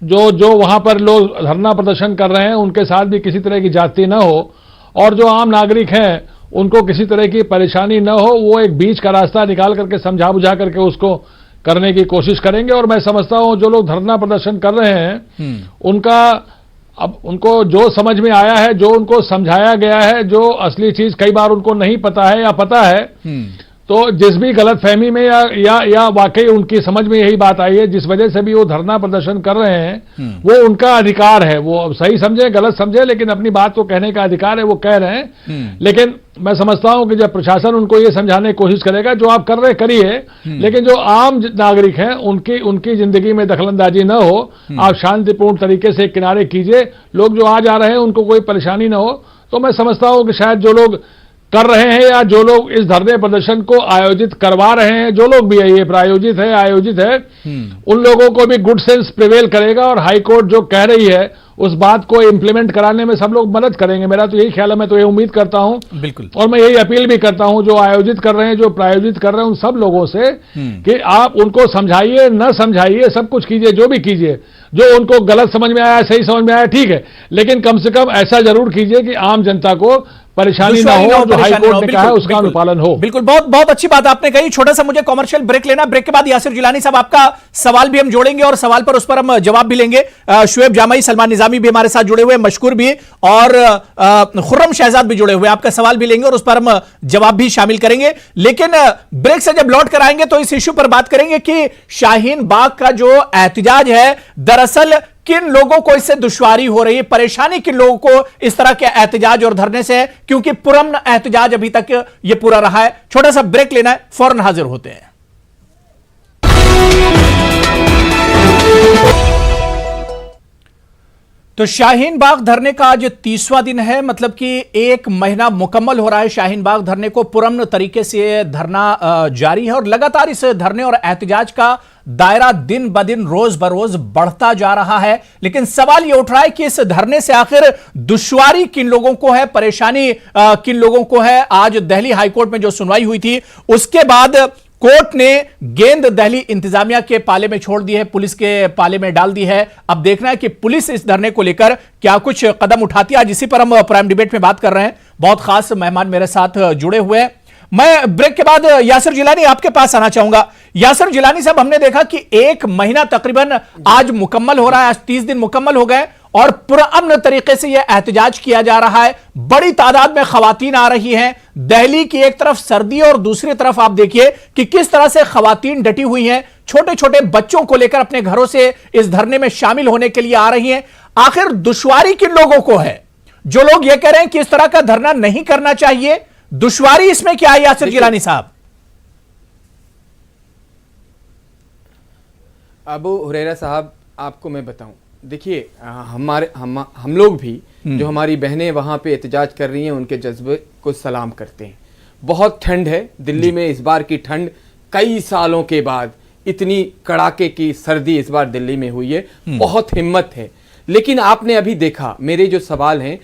जो वहां पर लोग धरना प्रदर्शन कर रहे हैं उनके साथ भी किसी तरह की जाति न हो, और जो आम नागरिक हैं उनको किसी तरह की परेशानी न हो, वो एक बीच का रास्ता निकाल करके समझा बुझा करके उसको करने की कोशिश करेंगे। और मैं समझता हूं जो लोग धरना प्रदर्शन कर रहे हैं उनको जो समझ में आया है, जो उनको समझाया गया है, जो असली चीज कई बार उनको नहीं पता है या पता है, तो जिस भी गलतफहमी में या वाकई उनकी समझ में यही बात आई है, जिस वजह से भी वो धरना प्रदर्शन कर रहे हैं, वो उनका अधिकार है। वो सही समझे गलत समझे, लेकिन अपनी बात को कहने का अधिकार है, वो कह रहे हैं। लेकिन मैं समझता हूं कि जब प्रशासन उनको ये समझाने की कोशिश करेगा, जो आप कर रहे करिए, लेकिन जो आम नागरिक हैं उनकी जिंदगी में दखलंदाजी न हो, आप शांतिपूर्ण तरीके से किनारे कीजिए। लोग जो आ जा रहे हैं उनको कोई परेशानी न हो। तो मैं समझता हूं कि शायद जो लोग कर रहे हैं या जो लोग इस धरने प्रदर्शन को आयोजित करवा रहे हैं, जो लोग भी है, ये प्रायोजित है आयोजित है, उन लोगों को भी गुड सेंस प्रिवेल करेगा और हाईकोर्ट जो कह रही है उस बात को इम्प्लीमेंट कराने में सब लोग मदद करेंगे। मेरा तो यही ख्याल है, मैं तो ये उम्मीद करता हूं। बिल्कुल। और मैं यही अपील भी करता हूं जो आयोजित कर रहे हैं, जो प्रायोजित कर रहे हैं, उन सब लोगों से कि आप उनको समझाइए, न समझाइए, सब कुछ कीजिए, जो भी कीजिए। जो उनको गलत समझ में आया, सही समझ में आया, ठीक है, लेकिन कम से कम ऐसा जरूर कीजिए कि आम जनता को परेशानी ना हो, जो हाईकोर्ट ने कहा है उसका अनुपालन हो। बिल्कुल, बहुत बहुत अच्छी बात आपने कही। छोटा सा मुझे कमर्शियल ब्रेक लेना, ब्रेक के बाद यासिर जिलानी साहब आपका सवाल भी हम जोड़ेंगे और सवाल पर उस पर हम जवाब भी लेंगे। शुएब जामई, सलमान निजामी भी हमारे साथ जुड़े हुए, मशकूर भी और खुर्रम शहजाद भी जुड़े हुए, आपका सवाल भी लेंगे और उस पर हम जवाब भी शामिल करेंगे। लेकिन ब्रेक से जब लौट कर आएंगे तो इस इश्यू पर बात करेंगे कि शाहीन बाग का जो एहतजाज है, दरअसल किन लोगों को इससे दुश्वारी हो रही है, परेशानी किन लोगों को इस तरह के एहतजाज और धरने से है, क्योंकि पुरअमन एहतजाज अभी तक ये पूरा रहा है। छोटा सा ब्रेक लेना है, फौरन हाजिर होते हैं। तो शाहीन बाग धरने का आज 30वां दिन है, मतलब कि 1 महीना मुकम्मल हो रहा है शाहीन बाग धरने को। पुरअमन तरीके से धरना जारी है और लगातार इस धरने और एहतजाज का दायरा दिन ब दिन रोज बरोज बढ़ता जा रहा है। लेकिन सवाल यह उठ रहा है कि इस धरने से आखिर दुश्वारी किन लोगों को है, परेशानी किन लोगों को है। आज दिल्ली हाईकोर्ट में जो सुनवाई हुई थी उसके बाद कोर्ट ने गेंद दिल्ली इंतजामिया के पाले में छोड़ दी है, पुलिस के पाले में डाल दी है। अब देखना है कि पुलिस इस धरने को लेकर क्या कुछ कदम उठाती है। आज इसी पर हम प्राइम डिबेट में बात कर रहे हैं। बहुत खास मेहमान मेरे साथ जुड़े हुए हैं। मैं ब्रेक के बाद यासिर जिलानी आपके पास आना चाहूंगा। यासिर जिलानी साहब, हमने देखा कि 1 महीना तकरीबन आज मुकम्मल हो रहा है, आज 30 दिन मुकम्मल हो गए और पुरअमन तरीके से यह एहतजाज किया जा रहा है। बड़ी तादाद में खवातीन आ रही हैं। दिल्ली की एक तरफ सर्दी और दूसरी तरफ आप देखिए कि किस तरह से खवातीन डटी हुई हैं, छोटे छोटे बच्चों को लेकर अपने घरों से इस धरने में शामिल होने के लिए आ रही हैं। आखिर दुश्वारी किन लोगों को है? जो लोग यह कह रहे हैं कि इस तरह का धरना नहीं करना चाहिए, दुश्वारी इसमें क्या है यासिर जिलानी साहब? अबू हुरैरा साहब, आपको मैं बताऊं, देखिए हम लोग भी जो हमारी बहनें वहां पे एहतजाज कर रही हैं उनके जज्बे को सलाम करते हैं। बहुत ठंड है दिल्ली में, इस बार की ठंड कई सालों के बाद इतनी कड़ाके की सर्दी इस बार दिल्ली में हुई है। बहुत हिम्मत है, लेकिन आपने अभी देखा, मेरे जो सवाल हैं,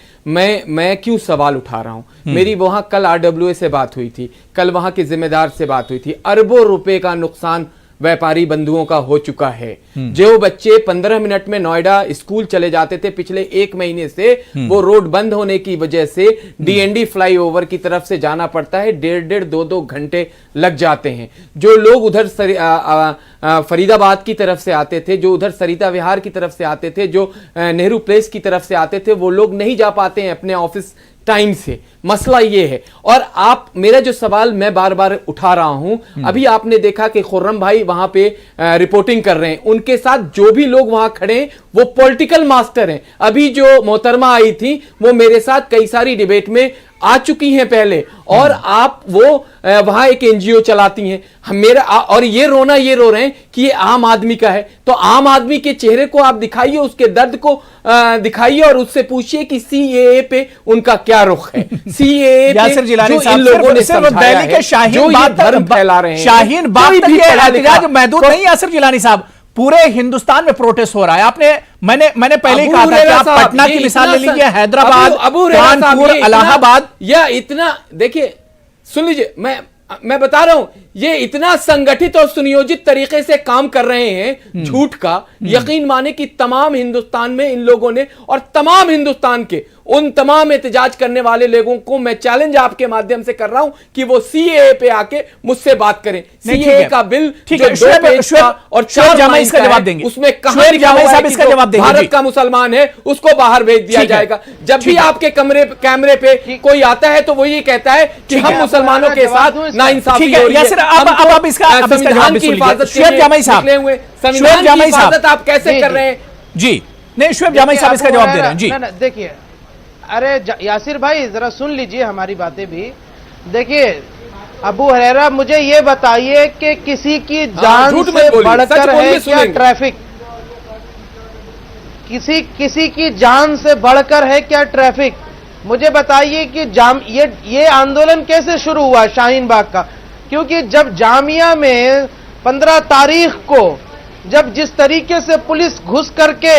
मैं क्यों सवाल उठा रहा हूं। मेरी वहां कल RWA से बात हुई थी, कल वहां के जिम्मेदार से बात हुई थी। अरबों रुपए का नुकसान व्यापारी बंधुओं का हो चुका है। जो बच्चे 15 मिनट में नोएडा स्कूल चले जाते थे पिछले 1 महीने से, वो रोड बंद होने की वजह से DND फ्लाईओवर की तरफ से जाना पड़ता है, 1.5 2 घंटे लग जाते हैं। जो लोग उधर फरीदाबाद की तरफ से आते थे, जो उधर सरिता विहार की तरफ से आते थे, जो नेहरू प्लेस की तरफ से आते थे, वो लोग नहीं जा पाते हैं अपने ऑफिस टाइम से। मसला ये है। और आप, मेरा जो सवाल मैं बार बार उठा रहा हूं, अभी आपने देखा कि खुर्रम भाई वहां पे रिपोर्टिंग कर रहे हैं, उनके साथ जो भी लोग वहां खड़े हैं वो पॉलिटिकल मास्टर हैं। अभी जो मोहतरमा आई थी वो मेरे साथ कई सारी डिबेट में आ चुकी हैं पहले, और आप वो वहां एक NGO चलाती हैं। और ये रो रहे हैं कि ये आम आदमी का है। तो आम आदमी के चेहरे को आप दिखाइए, उसके दर्द को दिखाइए और उससे पूछिए कि CAA पे उनका क्या रुख है। CAA पे जो इन लोगों ने समझाया है, जो ये धर्म फैला रहे हैं, शाहीन बाग तक ये एहतजाज महदूद नहीं यासिर जिलानी साहब, पूरे हिंदुस्तान में प्रोटेस्ट हो रहा है। आपने मैंने पहले ही कहा था कि आप पटना की मिसाल ले लीजिए, हैदराबाद, कानपुर, इलाहाबाद, या इतना देखिए, सुन लीजिए, मैं बता रहा हूं, ये इतना संगठित और सुनियोजित तरीके से काम कर रहे हैं झूठ का। यकीन माने कि तमाम हिंदुस्तान में इन लोगों ने, और तमाम हिंदुस्तान के उन तमाम एहतजाज करने वाले लोगों को मैं चैलेंज आपके माध्यम से कर रहा हूं कि वो CAA पे आके मुझसे बात करें। CAA का बिल जो 2 पेज का और 4 लाइन का है, उसमें कहां लिखा हुआ है कि जो भारत का मुसलमान है उसको बाहर भेज दिया जाएगा। जब भी आपके कैमरे पे कोई आता है तो वो ये कहता है कि हम मुसलमानों के साथ नाइंसाफी हो रही है। अब इसका संविधान की हिफाजत के लिए निकले हुए, संविधान की हिफाजत आप कैसे कर रहे हैं? जी नहीं, शुएब जामई साहब इसका जवाब दे रहे हैं। जी देखिए, अरे यासिर भाई जरा सुन लीजिए हमारी बातें भी। देखिए अबू हुरैरा, मुझे ये बताइए कि किसी की जान से बढ़कर है क्या ट्रैफिक? किसी की जान से बढ़कर है क्या ट्रैफिक? मुझे बताइए कि ये आंदोलन कैसे शुरू हुआ शाहीन बाग का? क्योंकि जब जामिया में 15 तारीख को जब जिस तरीके से पुलिस घुस करके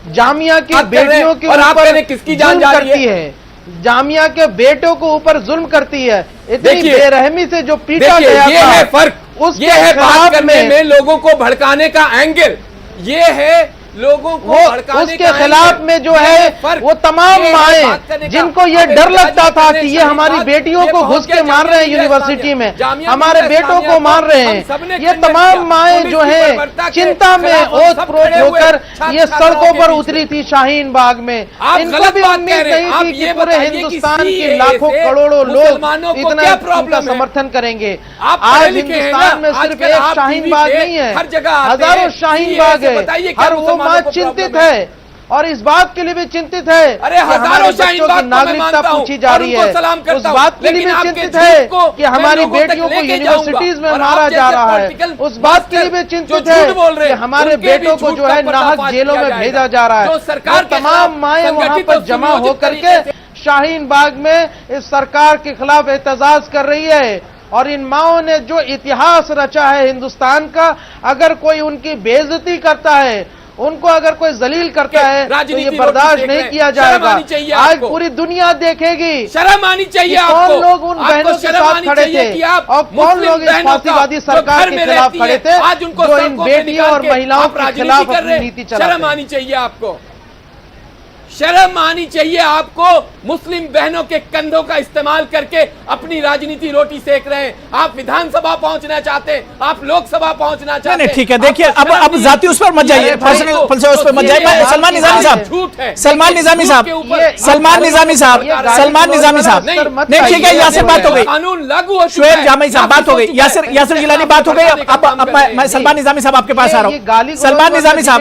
जामिया की बेटियों के ऊपर किसकी जान जा रही है, जामिया के बेटों को ऊपर जुल्म करती है, इतनी बेरहमी से जो पीटा गया ये है फर्क, ये है बात करने में लोगों को भड़काने का एंगल, ये है लोगों को भड़काने उसके खिलाफ में जो है वो तमाम माएं जिनको ये डर लगता था कि ये हमारी बेटियों को घुस के मार रहे हैं यूनिवर्सिटी में, हमारे बेटों को मार रहे हैं, ये तमाम माएं जो है चिंता में ओत-प्रोत होकर ये सड़कों पर उतरी थी शाहीन बाग में। इनको भी उम्मीद नहीं थी कि पूरे हिंदुस्तान के लाखों करोड़ों लोग इतना समर्थन करेंगे। आज हिंदुस्तान में सिर्फ एक शाहीन बाग नहीं है, हजारों शाहीन बाग है। हर वो माँ चिंतित है और इस बात के लिए भी चिंतित है, अरे हजारों शाहीन बाग नागरिकता पूछी जा रही है, उस बात के लिए भी चिंतित है कि हमारी बेटियों को यूनिवर्सिटीज में मारा जा रहा है, उस बात के लिए भी चिंतित है कि हमारे बेटों को जो है नाहक जेलों में भेजा जा रहा है। सरकार तमाम माएं वहां पर जमा होकर के शाहीन बाग में इस सरकार के खिलाफ एहतजाज कर रही है। और इन माओं ने जो इतिहास रचा है हिंदुस्तान का, अगर कोई उनकी बेइज्जती करता है, उनको अगर कोई जलील करता है तो ये बर्दाश्त नहीं किया जाएगा। आज पूरी दुनिया देखेगी, शर्म आनी चाहिए आपको। कौन लोग उन बहनों के साथ खड़े थे और कौन लोग इस फांसीवादी सरकार के खिलाफ खड़े थे जो इन बेटियों और महिलाओं के खिलाफ अपनी नीति चला। शर्म आनी चाहिए आपको, शर्म आनी चाहिए आपको। मुस्लिम बहनों के कंधों का इस्तेमाल करके अपनी राजनीति रोटी सेक रहे हैं। आप विधानसभा पहुंचना चाहते हैं, आप लोकसभा पहुंचना चाहते हैं। ठीक है, देखिए अब जाति उस पर मत जाइए, उस पर मत जाइए। सलमान निजामी साहब, सलमान निजामी साहब, सलमान निजामी साहब, सलमान निजामी साहब, नहीं ठीक है, यासिर बात हो गई, कानून लागू हो, शुएब जामई साहब बात हो गई, यासिर जिलानी बात हो गई। अब मैं सलमान निजामी साहब आपके पास आ रहा हूँ। सलमान निजामी साहब,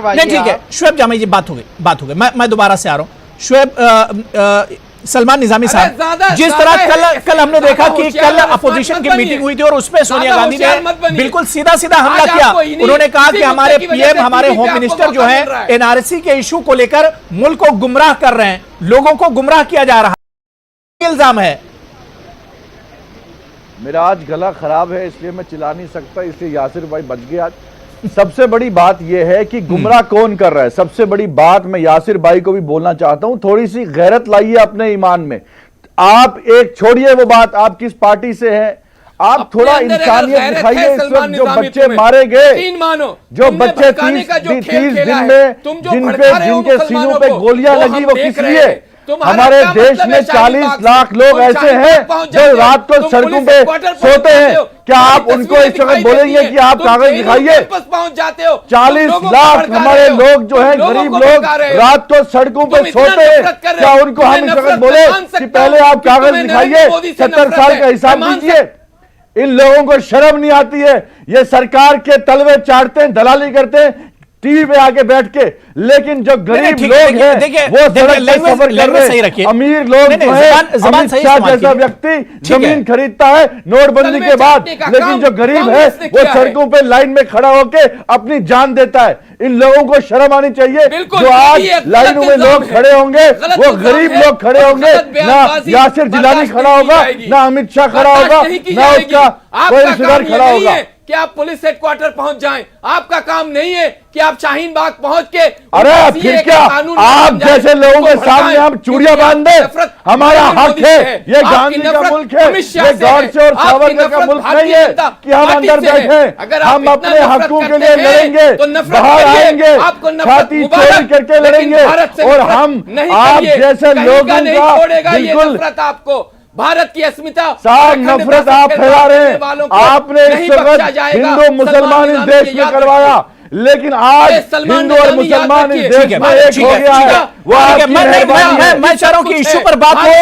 नहीं ठीक है, शुएब जामई जी बात हो गई। मैं दोबारा से आ रहा हूँ। शुएब सलमान निजामी साहब, जिस तरह कल हमने देखा कि कल अपोजिशन की मीटिंग हुई थी और उसमें सोनिया गांधी ने बिल्कुल सीधा हमला किया। उन्होंने कहा कि हमारे पीएम, हमारे होम मिनिस्टर जो है एनआरसी के इशू को लेकर मुल्क को गुमराह कर रहे हैं, लोगों को गुमराह किया जा रहा है, इल्जाम है। मेरा आज गला खराब है इसलिए मैं चिल्ला नहीं सकता, इसलिए यासिर भाई बच गया। सबसे बड़ी बात यह है कि गुमराह कौन कर रहा है। सबसे बड़ी बात मैं यासिर भाई को भी बोलना चाहता हूं, थोड़ी सी गैरत लाइए अपने ईमान में। आप एक छोड़िए वो बात आप किस पार्टी से हैं, आप थोड़ा इंसानियत दिखाइए। इस वक्त जो बच्चे मारे गए, जो बच्चे 30 दिन में जिनके सीनों पे गोलियां लगी, वो किस लिए? हमारे देश में 40 लाख लोग ऐसे हैं जो रात को सड़कों पे सोते हैं। क्या आप उनको इस वक्त बोलेंगे कि आप कागज दिखाइए? 40 लाख हमारे लोग जो हैं, गरीब लोग, रात को सड़कों पे सोते हैं। क्या उनको हम इस वक्त बोले कि पहले आप कागज दिखाइए, 70 साल का हिसाब दीजिए? इन लोगों को शर्म नहीं आती है? ये सरकार के तलवे चाटते हैं, दलाली करते हैं टीवी पे आके बैठ के, लेकिन जो गरीब लोग हैं वो सड़क पर सफर कर रहे हैं। अमीर लोग जो है, अमित शाह जैसा व्यक्ति जमीन खरीदता है नोटबंदी के बाद, लेकिन जो गरीब है वो सड़कों पे लाइन में खड़ा होके अपनी जान देता है। इन लोगों को शर्म आनी चाहिए। जो आज लाइनों में लोग खड़े होंगे वो गरीब लोग खड़े होंगे, ना यासिर जिलानी खड़ा होगा, ना अमित शाह खड़ा होगा, ना उसका कोई रिश्तेदार खड़ा होगा। कि आप पुलिस हेडक्वार्टर पहुंच जाएं, आपका काम नहीं है कि आप शाहीन बाग पहुंच के, अरे फिर क्या आप जैसे लोगों के सामने हम चूड़ियां बांध दें? हमारा हक है, ये गांधी का मुल्क है, ये गौडसे और सावरकर का मुल्क नहीं है कि हम अंदर बैठे। हम अपने हकों के लिए लड़ेंगे, बाहर आएंगे, छाती चोरी करके लड़ेंगे, और हम आप जैसे लोगों का बिल्कुल आपको भारत की अस्मिता साफ नफरत आप फैला रहे हैं। आपने इस वक्त हिंदू मुसलमान इस देश में करवाया, लेकिन आज हिंदू और मुसलमान इस देश में एक हो गया है। मैं चाह रहा हूं कि इशू पर बात हो,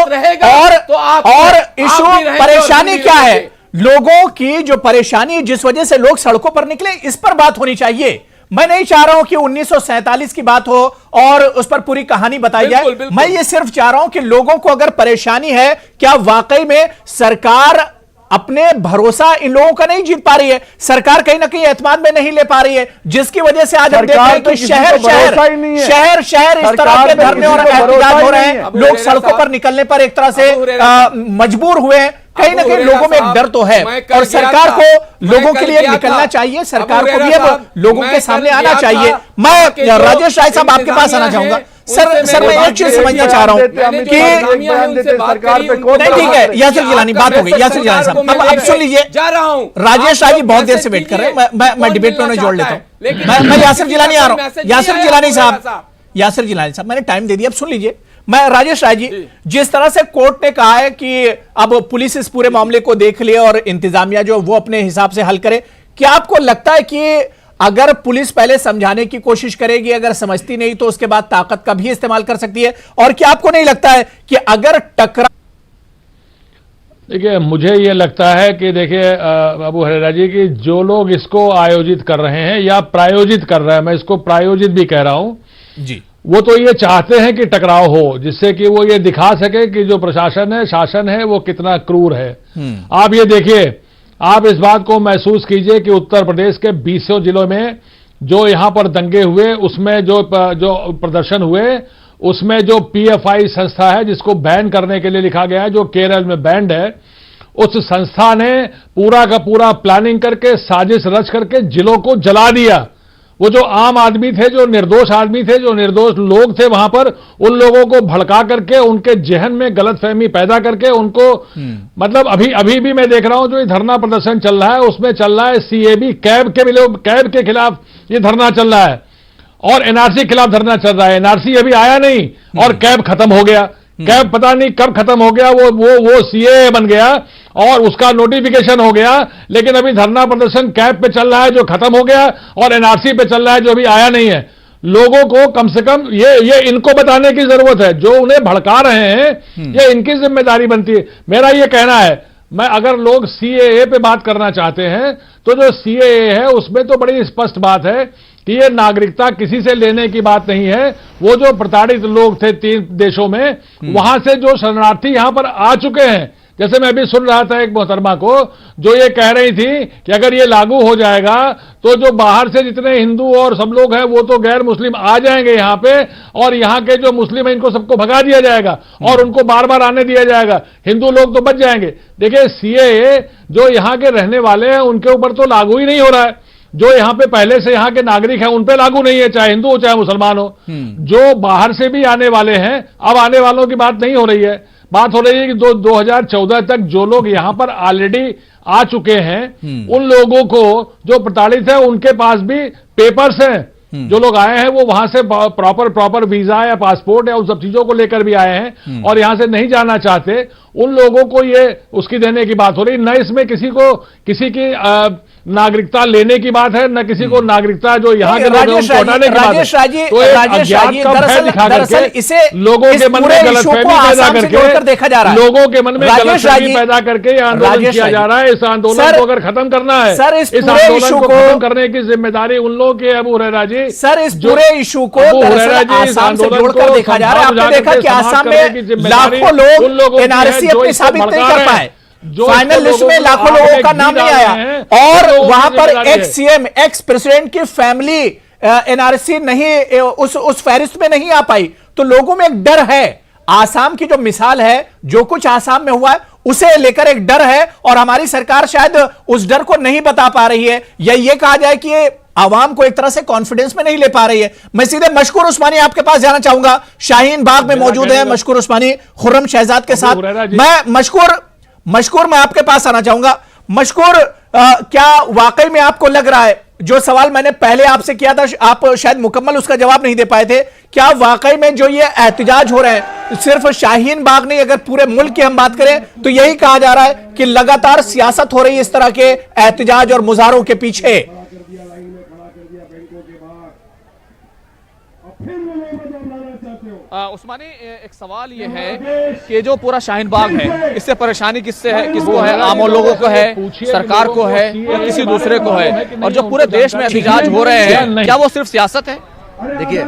और इशू परेशानी क्या है लोगों की, जो परेशानी जिस वजह से लोग सड़कों पर निकले, इस पर बात होनी चाहिए। मैं नहीं चाह रहा हूं कि 1947 की बात हो और उस पर पूरी कहानी बताई जाए। मैं ये सिर्फ चाह रहा हूं कि लोगों को अगर परेशानी है, क्या वाकई में सरकार अपने भरोसा इन लोगों का नहीं जीत पा रही है, सरकार कहीं ना कहीं एतमाद में नहीं ले पा रही है, जिसकी वजह से आज हम देख रहे हैं कि शहर शहर इस तरह के धरने और एहतजाज हो रहे हैं। लोग सड़कों पर निकलने पर एक तरह से मजबूर हुए हैं। कहीं ना कहीं लोगों में एक डर तो है, और सरकार को लोगों के लिए निकलना चाहिए, सरकार को भी अब लोगों के सामने आना चाहिए। मैं राजेश राय साहब आपके पास आना चाहूंगा। सर मैं एक चीज समझना चाह रहा हूं कि सरकार पे ठीक है, यासिर जिलानी बात हो गई। यासिर जिलानी साहब अब सुन लीजिए, जा रहा हूं। राजेश राय जी बहुत देर से वेट कर रहे हैं, मैं डिबेट पे उन्हें जोड़ लेता हूं। मैं यासिर जिलानी आ रहा हूं। यासिर जिलानी साहब मैंने टाइम दे दिया, अब सुन लीजिए। मैं राजेश राय जी, जिस तरह से कोर्ट ने कहा है कि अब पुलिस इस पूरे मामले को देख ले और इंतजामिया जो वो अपने हिसाब से हल करे, क्या आपको लगता है कि अगर पुलिस पहले समझाने की कोशिश करेगी, अगर समझती नहीं तो उसके बाद ताकत का भी इस्तेमाल कर सकती है? और क्या आपको नहीं लगता है कि अगर टकराव, देखिए मुझे ये लगता है कि देखिए अबू हरेरा जी की जो लोग इसको आयोजित कर रहे हैं या प्रायोजित कर रहे हैं, मैं इसको प्रायोजित भी कह रहा हूं जी, वो तो ये चाहते हैं कि टकराव हो, जिससे कि वो ये दिखा सके कि जो प्रशासन है, शासन है, वो कितना क्रूर है। आप ये देखिए, आप इस बात को महसूस कीजिए कि उत्तर प्रदेश के 20 जिलों में जो यहां पर दंगे हुए, उसमें जो प्रदर्शन हुए, उसमें जो पीएफआई संस्था है जिसको बैन करने के लिए लिखा गया है, जो केरल में बैंड है, उस संस्था ने पूरा का पूरा प्लानिंग करके, साजिश रच करके जिलों को जला दिया। वो जो आम आदमी थे, जो निर्दोष आदमी थे, जो निर्दोष लोग थे वहां पर, उन लोगों को भड़का करके, उनके जहन में गलतफहमी पैदा करके उनको मतलब अभी भी मैं देख रहा हूं जो ये धरना प्रदर्शन चल रहा है, उसमें चल रहा है सीएबी कैब के खिलाफ ये धरना चल रहा है, और एनआरसी के खिलाफ धरना चल रहा है। एनआरसी अभी आया नहीं और कैब खत्म हो गया। कैब पता नहीं कब खत्म हो गया, वो सीएए बन गया और उसका नोटिफिकेशन हो गया, लेकिन अभी धरना प्रदर्शन कैब पे चल रहा है जो खत्म हो गया, और एनआरसी पे चल रहा है जो अभी आया नहीं है। लोगों को कम से कम ये इनको बताने की जरूरत है, जो उन्हें भड़का रहे हैं, ये इनकी जिम्मेदारी बनती है। मेरा ये कहना है, मैं अगर लोग सीएए पे बात करना चाहते हैं तो जो सीएए है उसमें तो बड़ी स्पष्ट बात है कि ये नागरिकता किसी से लेने की बात नहीं है। वो जो प्रताड़ित लोग थे 3 देशों में, वहां से जो शरणार्थी यहां पर आ चुके हैं, जैसे मैं अभी सुन रहा था एक मोहतरमा को जो ये कह रही थी कि अगर ये लागू हो जाएगा तो जो बाहर से जितने हिंदू और सब लोग हैं वो तो गैर मुस्लिम आ जाएंगे यहाँ पे, और यहाँ के जो मुस्लिम हैं इनको सबको भगा दिया जाएगा और उनको बार बार आने दिया जाएगा, हिंदू लोग तो बच जाएंगे। देखिए सीएए जो यहाँ के रहने वाले हैं उनके ऊपर तो लागू ही नहीं हो रहा है। जो यहाँ पे पहले से यहाँ के नागरिक हैं उन पे लागू नहीं है, चाहे हिंदू हो चाहे मुसलमान हो। जो बाहर से भी आने वाले हैं, अब आने वालों की बात नहीं हो रही है, बात हो रही है कि 2014 तक जो लोग यहाँ पर ऑलरेडी आ चुके हैं उन लोगों को जो प्रताड़ित है उनके पास भी पेपर्स हैं। जो लोग आए हैं वो वहां से प्रॉपर वीजा या पासपोर्ट या उन सब चीजों को लेकर भी आए हैं और यहां से नहीं जाना चाहते, उन लोगों को ये उसकी देने की बात हो रही। न इसमें किसी की नागरिकता लेने की बात है, न किसी को नागरिकता जो यहाँ के लोग हटाने की बात है। तो दरअसल इसे लोगों के मन में गलतफहमी पैदा करके, लोगों के मन में गलतफहमी पैदा करके आंदोलन किया जा रहा है। इस आंदोलन को अगर खत्म करना है, इस आंदोलन को खत्म करने की जिम्मेदारी उन लोगों की है। अबू हुरैरा जी, सर इस पूरे इशू को आसाम से जोड़कर देखा जा रहा है। आपने देखा कि आसाम में लाखों लोग एनआरसी अपनी साबित नहीं कर पाए, फाइनल लिस्ट में लाखों लोगों का नाम नहीं आया, और वहां पर एक्स सीएम, एक्स प्रेसिडेंट की फैमिली एनआरसी नहीं उस फहरिस्त में नहीं आ पाई। तो लोगों में एक डर है। आसाम की जो मिसाल है, जो कुछ आसाम में हुआ है उसे लेकर एक डर है, और हमारी सरकार शायद उस डर को नहीं बता पा रही है, या ये कहा जाए कि आवाम को एक तरह से कॉन्फिडेंस में नहीं ले पा रही है। मैं सीधे मशकूर उस्मानी आपके पास जाना चाहूंगा, शाहीन बाग में मौजूद है मशकूर उस्मानी खुर्रम शहजाद के साथ। मैं मशकूर मैं आपके पास आना चाहूंगा। मशकूर, क्या वाकई में आपको लग रहा है, जो सवाल मैंने पहले आपसे किया था आप शायद मुकम्मल उसका जवाब नहीं दे पाए थे, क्या वाकई में जो ये एहतजाज हो रहे हैं सिर्फ शाहीन बाग नहीं, अगर पूरे मुल्क की हम बात करें तो यही कहा जा रहा है कि लगातार सियासत हो रही है इस तरह के एहतजाज और मुजाहरों के पीछे? उस्मानी, एक सवाल ये है कि जो पूरा शाहीन बाग है, इससे परेशानी किससे है, किसको है? आम लोगों को है, सरकार को है, या किसी दूसरे को है? और जो पूरे देश में एहतजाज हो रहे हैं, क्या वो सिर्फ सियासत है? देखिए,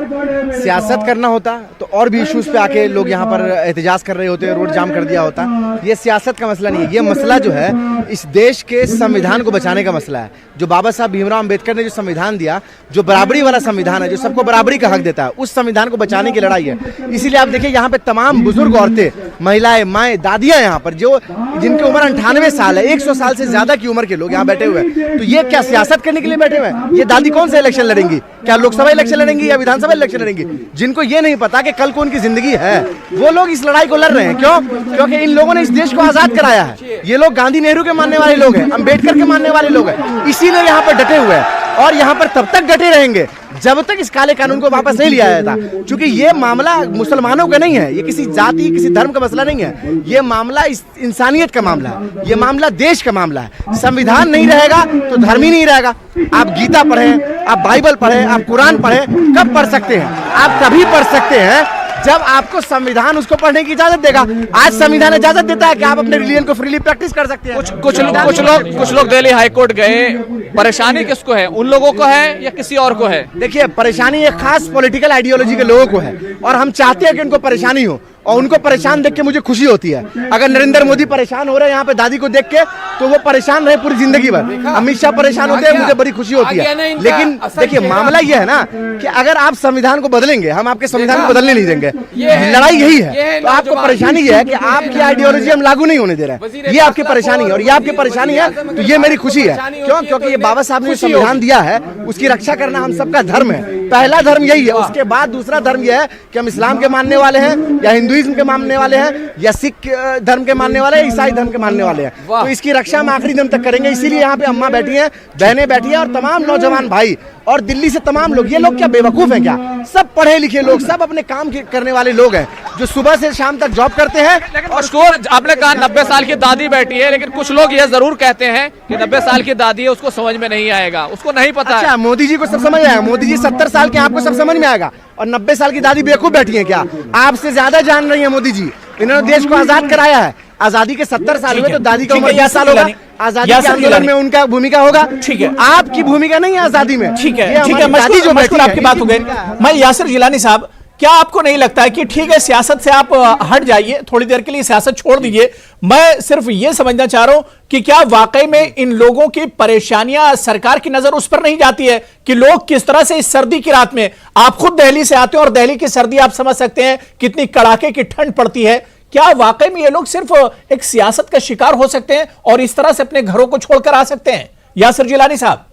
सियासत करना होता तो और भी इश्यूज पे आके लोग यहाँ पर एहतजाज कर रहे होते, रोड जाम कर दिया होता। ये सियासत का मसला नहीं है, ये मसला जो है इस देश के संविधान को बचाने का मसला है। जो बाबा साहब भीमराव अंबेडकर ने जो संविधान दिया, जो बराबरी वाला संविधान है, जो सबको बराबरी का हक देता है, उस संविधान को बचाने की लड़ाई है। इसीलिए आप देखिए यहाँ पे तमाम बुजुर्ग औरतें, महिलाएं, माएँ, दादियाँ यहाँ पर जो जिनकी उम्र 98 साल है, 100 साल से ज्यादा की उम्र के लोग यहाँ बैठे हुए हैं। तो ये क्या सियासत करने के लिए बैठे हुए हैं? ये दादी कौन सा इलेक्शन लड़ेंगी? क्या लोकसभा इलेक्शन लड़ेंगी या विधानसभा इलेक्शन लड़ेंगी? जिनको ये नहीं पता कि कल को उनकी जिंदगी है, वो लोग इस लड़ाई को लड़ रहे हैं। क्यों? क्योंकि इन लोगों ने इस देश को आजाद कराया है। ये लोग गांधी नेहरू के मानने वाले लोग हैं, अंबेडकर के मानने वाले लोग हैं, इसीलिए यहाँ पर डटे हुए हैं और यहाँ पर तब तक डटे रहेंगे जब तक इस काले कानून को वापस नहीं लिया जाता। क्योंकि ये मामला मुसलमानों का नहीं है, ये किसी जाति, किसी धर्म का मसला नहीं है, ये मामला इंसानियत का मामला है, ये मामला देश का मामला है। संविधान नहीं रहेगा तो धर्म ही नहीं रहेगा। आप गीता पढ़ें, आप बाइबल पढ़ें, आप कुरान पढ़ें, कब पढ़ सकते हैं? आप तभी पढ़ सकते हैं जब आपको संविधान उसको पढ़ने की इजाजत देगा। आज संविधान इजाजत देता है कि आप अपने रिलीजन को फ्रीली प्रैक्टिस कर सकते हैं। कुछ लोग दिल्ली हाईकोर्ट गए, परेशानी किसको है? उन लोगों को है या किसी और को है? देखिए, परेशानी एक खास पॉलिटिकल आइडियोलॉजी के लोगों को है, और हम चाहते हैं कि उनको परेशानी हो, और उनको परेशान देख के मुझे खुशी होती है। अगर नरेंद्र मोदी परेशान हो रहे हैं यहाँ पे दादी को देख के, तो वो परेशान रहे पूरी जिंदगी भर। अमित शाह परेशान होते हैं, मुझे बड़ी खुशी होती है। लेकिन देखिए, मामला ये है ना कि अगर आप संविधान को बदलेंगे, हम आपके संविधान को बदलने नहीं देंगे। लड़ाई यही है। तो आपको परेशानी ये है कि आपकी आइडियोलॉजी हम लागू नहीं होने दे रहे हैं, ये आपकी परेशानी है। और ये आपकी परेशानी है तो ये मेरी खुशी है। क्यों? क्योंकि ये बाबा साहब ने संविधान दिया है, उसकी रक्षा करना हम सबका धर्म है। पहला धर्म यही है। उसके बाद दूसरा धर्म यह है कि हम इस्लाम के मानने वाले हैं, या हिंदुइज्म के मानने वाले हैं, या सिख धर्म के मानने वाले हैं, ईसाई धर्म के मानने वाले हैं। तो इसकी रक्षा हम आखिरी दम तक करेंगे। इसीलिए यहाँ पे अम्मा बैठी हैं, बहनें बैठी हैं, और तमाम नौजवान भाई, और दिल्ली से तमाम लोग। ये लोग क्या बेवकूफ हैं क्या? सब पढ़े लिखे लोग, सब अपने काम करने वाले लोग हैं, जो सुबह से शाम तक जॉब करते हैं। लेकिन आपने कहा 90 साल की दादी बैठी है, लेकिन कुछ लोग ये जरूर कहते हैं कि 90 साल की दादी है, उसको समझ में नहीं आएगा, उसको नहीं पता। अच्छा, मोदी जी को सब समझ आएगा? मोदी जी 70 साल के, आपको सब समझ में आएगा, और 90 साल की दादी बेवकूफ बैठी है क्या? आपसे ज्यादा जान रही है मोदी जी। इन्होंने देश को आजाद कराया है। आजादी के 70 साल हुए, तो दादी का उम्र 20 साल होगा। आजादी के आंदोलन में उनका भूमिका होगा। ठीक है, आपकी भूमिका नहीं है आजादी में। ठीक है, ठीक है, मशकूर आपकी बात हो गई। मैं यासिर जिलानी साहब, क्या आपको नहीं लगता है कि ठीक है, सियासत से आप हट जाइए, थोड़ी देर के लिए सियासत छोड़ दीजिए। मैं सिर्फ ये समझना चाह रहा हूं कि क्या वाकई में इन लोगों की परेशानियां, सरकार की नजर उस पर नहीं जाती है कि लोग किस तरह से इस सर्दी की रात में, आप खुद दिल्ली से आते हैं और दिल्ली की सर्दी आप समझ सकते हैं कितनी कड़ाके की ठंड पड़ती है, क्या वाकई में ये लोग सिर्फ एक सियासत का शिकार हो सकते हैं और इस तरह से अपने घरों को छोड़कर आ सकते हैं? यासिर जिलानी साहब।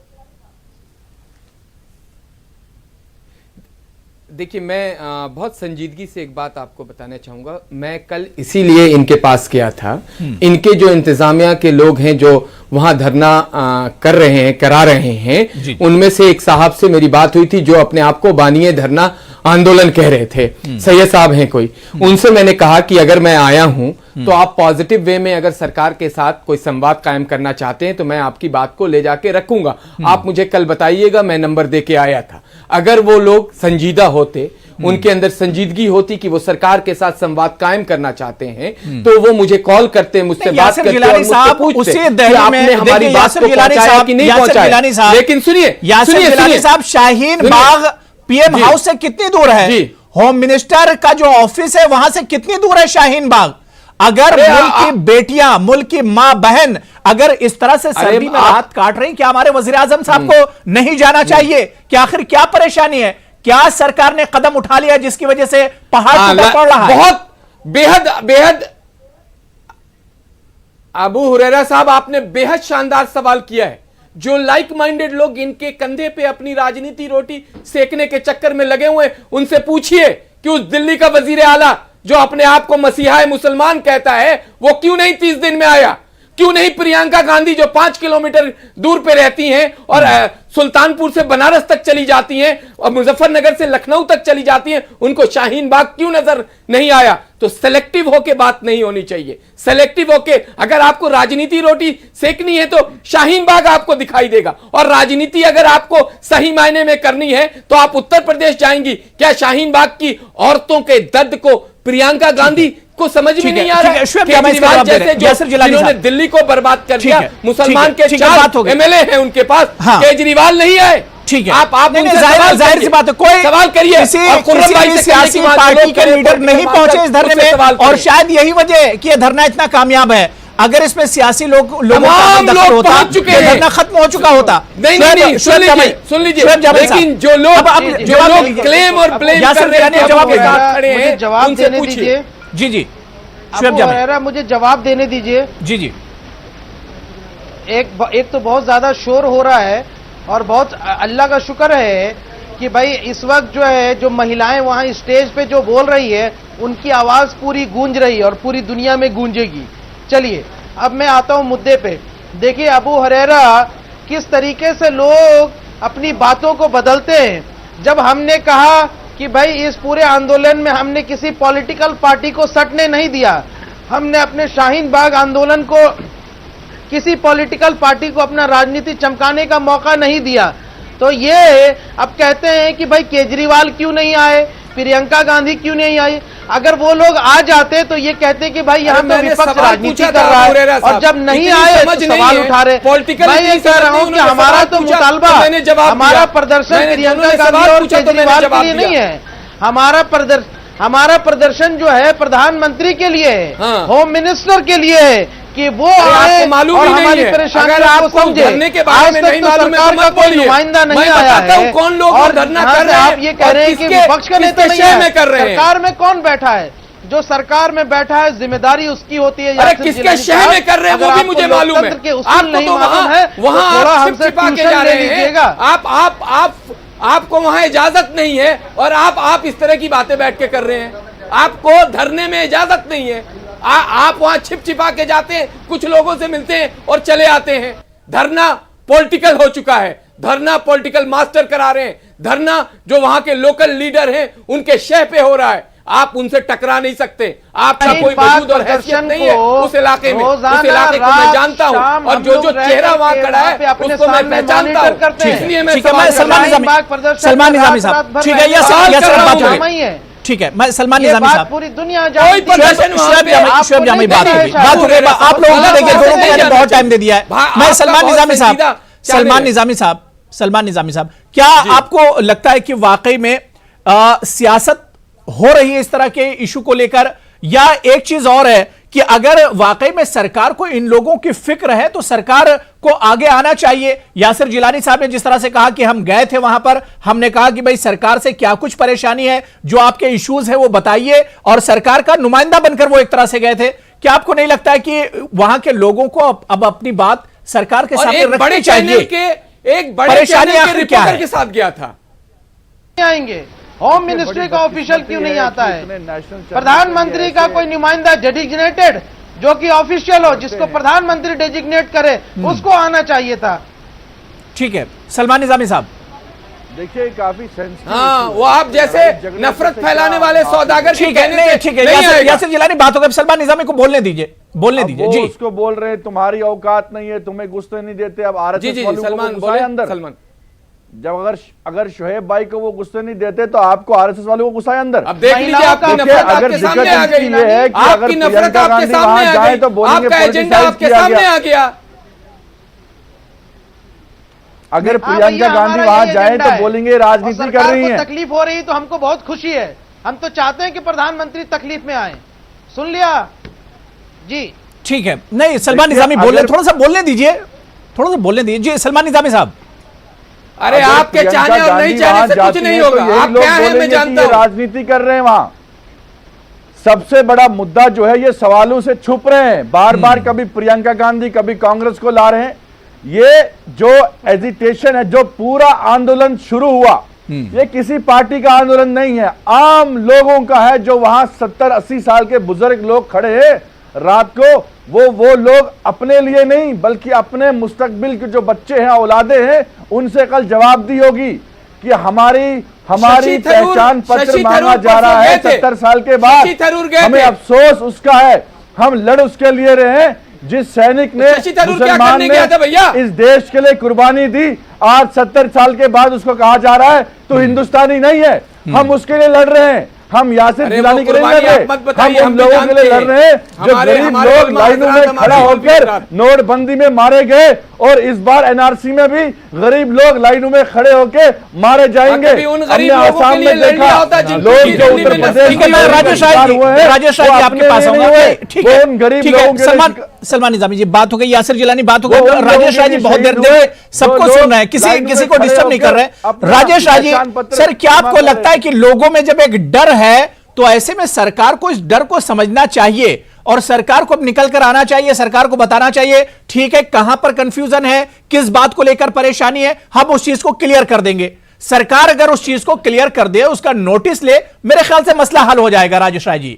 देखिए, मैं बहुत संजीदगी से एक बात आपको बताना चाहूंगा। मैं कल इसीलिए इनके पास गया था। इनके जो इंतजामिया के लोग हैं जो वहां धरना करा रहे हैं, उनमें से एक साहब से मेरी बात हुई थी जो अपने आप को बानिए धरना आंदोलन कह रहे थे। सैयद साहब हैं कोई, उनसे मैंने कहा कि अगर मैं आया हूं तो आप पॉजिटिव वे में अगर सरकार के साथ कोई संवाद कायम करना चाहते हैं तो मैं आपकी बात को ले जाके रखूंगा। आप मुझे कल बताइएगा, मैं नंबर दे के आया था। अगर वो लोग संजीदा होते, उनके अंदर संजीदगी होती कि वो सरकार के साथ संवाद कायम करना चाहते हैं, तो वो मुझे कॉल करते, मुझसे बात करते और मुझसे पूछते कि आपने हमारी बात को पहुंचाया कि नहीं पहुंचाया। लेकिन सुनिए साहब, शाहीन बाग पीएम हाउस से कितनी दूर है? होम मिनिस्टर का जो ऑफिस है वहां से कितनी दूर है शाहीन बाग? अगर मुल्क की बेटियां, मुल्क की मां बहन अगर इस तरह से सर्दी में रात काट रही, क्या हमारे वजीर आजम साहब को नहीं जाना चाहिए? क्या आखिर क्या परेशानी है? क्या सरकार ने कदम उठा लिया जिसकी वजह से पहाड़ पड़ रहा है? बहुत बेहद अबू हुरैरा साहब, आपने बेहद शानदार सवाल किया है। जो लाइक माइंडेड लोग इनके कंधे पे अपनी राजनीति रोटी सेकने के चक्कर में लगे हुए, उनसे पूछिए कि उस दिल्ली का वजीर आला जो अपने आप को मसीहा मुसलमान कहता है, वो क्यों नहीं 30 दिन में आया? क्यों नहीं प्रियंका गांधी जो 5 किलोमीटर दूर पे रहती हैं और सुल्तानपुर से बनारस तक चली जाती हैं और मुजफ्फरनगर से लखनऊ तक चली जाती हैं, उनको शाहीन बाग क्यों नजर नहीं आया? तो सेलेक्टिव होके बात नहीं होनी चाहिए। सेलेक्टिव होके अगर आपको राजनीति रोटी सेकनी है तो शाहीन बाग आपको दिखाई देगा, और राजनीति अगर आपको सही मायने में करनी है तो आप उत्तर प्रदेश जाएंगी। क्या शाहीन बाग की औरतों के दर्द को प्रियंका गांधी को समझ में नहीं आ रहा है? केजरीवाल जैसे जिन्होंने दिल्ली को बर्बाद कर दिया, मुसलमान के 4 एमएलए हैं उनके पास, केजरीवाल नहीं आए। ठीक है, आप जाहिर सी बात है, कोई सवाल करिए। किसी सियासी पार्टी के लीडर नहीं पहुंचे इस धरने में, और शायद यही वजह कि यह धरना इतना कामयाब है। अगर इसमें सियासी लोग पहुंच चुके हैं, धरना खत्म हो चुका होता। नहीं, सुन लीजिए, लेकिन जो लोग क्लेम और ब्लेम कर रहे हैं, जवाब देने दीजिए। जी मुझे जवाब देने दीजिए। जी एक तो बहुत ज्यादा शोर हो रहा है, और बहुत अल्लाह का शुक्र है कि भाई इस वक्त जो है, जो महिलाएं वहां स्टेज पे जो बोल रही है, उनकी आवाज पूरी गूंज रही है और पूरी दुनिया में गूंजेगी। चलिए, अब मैं आता हूं मुद्दे पे। देखिए अबू हुरैरा, किस तरीके से लोग अपनी बातों को बदलते हैं। जब हमने कहा कि भाई इस पूरे आंदोलन में हमने किसी पॉलिटिकल पार्टी को सटने नहीं दिया, हमने अपने शाहीन बाग आंदोलन को किसी पॉलिटिकल पार्टी को अपना राजनीति चमकाने का मौका नहीं दिया, तो ये अब कहते हैं कि भाई केजरीवाल क्यों नहीं आए, प्रियंका गांधी क्यों नहीं आई। अगर वो लोग आ जाते तो ये कहते कि भाई यहाँ पे विपक्ष राजनीति कर रहा है, और जब नहीं आए तो सवाल उठा रहे। मैं ये कह रहा हूँ कि हमारा तो मुतालबा, हमारा प्रदर्शन प्रियंका गांधी और केजरीवाल के लिए नहीं है। हमारा प्रदर्शन जो है प्रधानमंत्री के लिए है, होम मिनिस्टर के लिए है कि वो आए और हमारी परेशानी को समझे। आज तक तो सरकार का कोई नुमाइंदा नहीं आया है, कौन लोग धरना कर रहे हैं? आप ये कह रहे हैं कि विपक्ष का नेता नहीं है। सरकार में कौन बैठा है? जो सरकार में बैठा है जिम्मेदारी उसकी होती है। अरे किसके शहर में कर रहे हैं वो भी मुझे मालूम है। आपको तो वहां हमसे ट्यूशन जा रहे हैं। आपको वहां इजाजत नहीं है और आप इस तरह की बातें बैठ के कर रहे हैं। आपको धरने में इजाजत नहीं है, आप वहां छिपा के जाते हैं, कुछ लोगों से मिलते हैं और चले आते हैं। धरना पॉलिटिकल हो चुका है, धरना पॉलिटिकल मास्टर करा रहे हैं, धरना जो वहां के लोकल लीडर हैं उनके शह पे हो रहा है। आप उनसे टकरा नहीं सकते, आपका कोई वजूद और हैसियत नहीं है उस इलाके में। उस इलाके को मैं जानता हूँ और जो चेहरा वहां खड़ा है उसको मैं पहचानता हूँ। इसलिए मैं सलमान निजामी साहब, ठीक है, ठीक है, मैं सलमान निजामी साहब, पूरी दुनिया शुएब जामी बात हो गई। आप लोगों ने देखिए दोनों को मैंने बहुत टाइम दे दिया है। मैं सलमान निजामी साहब, क्या आपको लगता है कि वाकई में सियासत हो रही है इस तरह के इशू को लेकर, या एक चीज और है कि अगर वाकई में सरकार को इन लोगों की फिक्र है तो सरकार को आगे आना चाहिए? यासिर जिलानी साहब ने जिस तरह से कहा कि हम गए थे वहां पर, हमने कहा कि भाई सरकार से क्या कुछ परेशानी है, जो आपके इश्यूज है वो बताइए, और सरकार का नुमाइंदा बनकर वो एक तरह से गए थे। क्या आपको नहीं लगता है कि वहां के लोगों को अब अपनी बात सरकार के सामने रखनी चाहिए? एक बड़े चैनल के रिपोर्टर के साथ गया था। आएंगे होम मिनिस्ट्री का ऑफिशियल क्यों नहीं आता है? प्रधानमंत्री का कोई नुमाइंदा डेजिग्नेटेड जो कि ऑफिशियल हो, जिसको प्रधानमंत्री डेजिग्नेट करे, उसको आना चाहिए था। ठीक है, सलमान निजामी साहब देखिए काफी सेंसिटिव। हाँ, वो आप जैसे नफरत फैलाने वाले सौदागर ठीक है, ठीक है, यासिर जिलानी बात होगा, सलमान निजामी को बोलने दीजिए जी। उसको बोल रहे हैं तुम्हारी औकात नहीं है, तुम्हें गुस्से नहीं देते। अब आरएसएस वालों को गुस्सा है अंदर। सलमान, जब अगर शोएब भाई को वो गुस्से नहीं देते तो आपको आरएसएस वालों को गुस्सा है अंदर। अब देख लीजिए, आपकी नफरत आपके सामने आ गई है कि अगर प्रियंका गांधी वहां जाए तो बोलेंगे आपका एजेंडा आपके सामने आ गया। अगर प्रियंका गांधी वहां जाए तो बोलेंगे राजनीति कर रही है। तकलीफ हो रही तो हमको बहुत खुशी है, हम तो चाहते हैं कि प्रधानमंत्री तकलीफ में आए। सुन लिया जी, ठीक है। नहीं, सलमान निजामी बोल रहे, थोड़ा सा बोलने दीजिए, जी सलमान निजामी साहब। अरे आपके चाहने और नहीं चाहने से कुछ नहीं होगा। आप क्या है मैं जानता हूं। राजनीति कर रहे हैं वहां। सबसे बड़ा मुद्दा जो है ये सवालों से छुप रहे हैं, बार बार कभी प्रियंका गांधी कभी कांग्रेस को ला रहे हैं। ये जो एजिटेशन है, जो पूरा आंदोलन शुरू हुआ, ये किसी पार्टी का आंदोलन नहीं है, आम लोगों का है। जो वहां 70-80 साल के बुजुर्ग लोग खड़े हैं रात को, वो लोग अपने लिए नहीं बल्कि अपने मुस्तकबिल के जो बच्चे हैं, औलादे हैं, उनसे कल जवाबदी होगी कि हमारी पहचान पत्र मांगा जा रहा है 70 साल के बाद। हमें अफसोस उसका है, हम लड़ उसके लिए रहे हैं जिस सैनिक ने मुसलमान ने इस देश के लिए कुर्बानी दी। आज 70 साल के बाद उसको कहा जा रहा है तो हिंदुस्तानी नहीं है। हम उसके लिए लड़ रहे हैं, हम यासिर जिलानी के लिए लड़ रहे हैं, हम उन लोगों के लिए लड़ रहे हैं जो गरीब लोग लाइनों में खड़ा होकर नोटबंदी में मारे गए, और इस बार एनआरसी में भी गरीब लोग लाइनों में खड़े होकर मारे जाएंगे। हमने आसाम में देखा लोग जो उत्तर प्रदेश में राजेश राय आपके पास आऊंगा। उन गरीब लोगों के। सलमान निजामी जी बात हो गई, यासिर जिलानी बात हो गई, राजेश राय जी बहुत देर देर सबको सुन रहे हैं, किसी को डिस्टर्ब नहीं कर रहे हैं। राजेश राय जी सर, क्या आपको लगता है कि लोगों में जब एक डर है तो ऐसे में सरकार को इस डर को समझना चाहिए और सरकार को अब निकल कर आना चाहिए, सरकार को बताना चाहिए ठीक है कहां पर कंफ्यूजन है, किस बात को लेकर परेशानी है, हम उस चीज को क्लियर कर देंगे। सरकार अगर उस चीज को क्लियर कर दे, उसका नोटिस ले, मेरे ख्याल से मसला हल हो जाएगा। राजेश राय जी।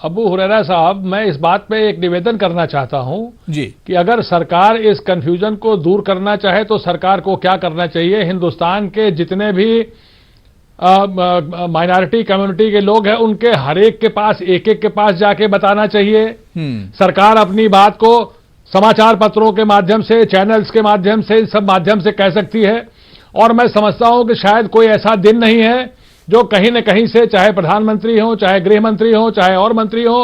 अबू हुरैरा साहब, मैं इस बात पे एक निवेदन करना चाहता हूं जी कि अगर सरकार इस कंफ्यूजन को दूर करना चाहे तो सरकार को क्या करना चाहिए, हिंदुस्तान के जितने भी माइनॉरिटी कम्युनिटी के लोग हैं उनके हर एक के पास एक के पास जाके बताना चाहिए। सरकार अपनी बात को समाचार पत्रों के माध्यम से, चैनल्स के माध्यम से, सब माध्यम से कह सकती है। और मैं समझता हूं कि शायद कोई ऐसा दिन नहीं है जो कहीं न कहीं से, चाहे प्रधानमंत्री हो, चाहे गृह मंत्री हो, चाहे और मंत्री हो,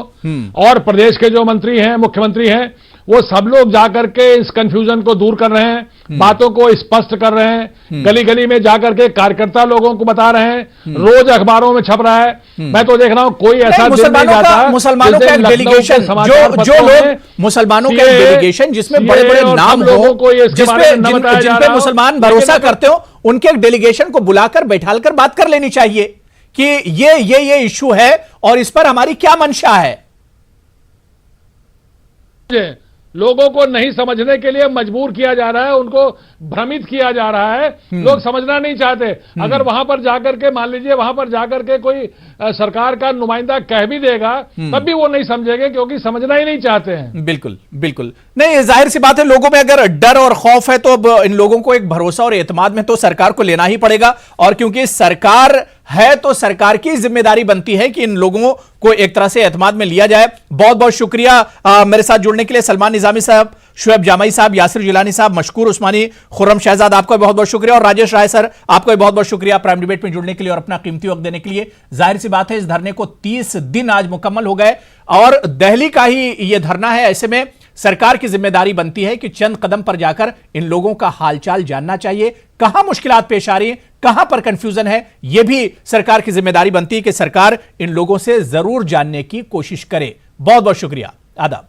और प्रदेश के जो मंत्री हैं, मुख्यमंत्री हैं, वो सब लोग जाकर के इस कंफ्यूजन को दूर कर रहे हैं, बातों को स्पष्ट कर रहे हैं, गली गली में जाकर के कार्यकर्ता लोगों को बता रहे हैं, रोज अखबारों में छप रहा है। मैं तो देख रहा हूं कोई ऐसा दिन नहीं जाता मुसलमानों का डेलीगेशन, जो लोग मुसलमानों का डेलीगेशन जिसमें बड़े बड़े नाम हो, जिसपे मुसलमान भरोसा करते हो, उनके एक डेलीगेशन को बुलाकर बैठाकर बात कर लेनी चाहिए कि ये इश्यू है और इस पर हमारी क्या मंशा है। लोगों को नहीं समझने के लिए मजबूर किया जा रहा है, उनको भ्रमित किया जा रहा है, लोग समझना नहीं चाहते। अगर वहां पर जाकर के, मान लीजिए वहां पर जाकर के कोई सरकार का नुमाइंदा कह भी देगा तब भी वो नहीं समझेंगे, क्योंकि समझना ही नहीं चाहते हैं। बिल्कुल बिल्कुल नहीं, जाहिर सी बात है, लोगों में अगर डर और खौफ है तो अब इन लोगों को एक भरोसा और एतमाद में तो सरकार को लेना ही पड़ेगा। और क्योंकि सरकार है तो सरकार की जिम्मेदारी बनती है कि इन लोगों को एक तरह से एतमाद में लिया जाए। बहुत बहुत शुक्रिया मेरे साथ जुड़ने के लिए सलमान निजामी साहब, शुएब जामई साहब, यासिर जिलानी साहब, मशकूर उस्मानी, खुर्रम शहजाद, आपका बहुत बहुत शुक्रिया, और राजेश राय सर आपका बहुत बहुत शुक्रिया प्राइम डिबेट में जुड़ने के लिए और अपना कीमती वक्त देने के लिए। जाहिर सी बात है, इस धरने को 30 दिन आज मुकम्मल हो गए और दिल्ली का ही यह धरना है। ऐसे में सरकार की जिम्मेदारी बनती है कि चंद कदम पर जाकर इन लोगों का हालचाल जानना चाहिए, कहां मुश्किलात पेश आ रही है, कहां पर कंफ्यूजन है, यह भी सरकार की जिम्मेदारी बनती है कि सरकार इन लोगों से जरूर जानने की कोशिश करे। बहुत बहुत शुक्रिया, आदाब।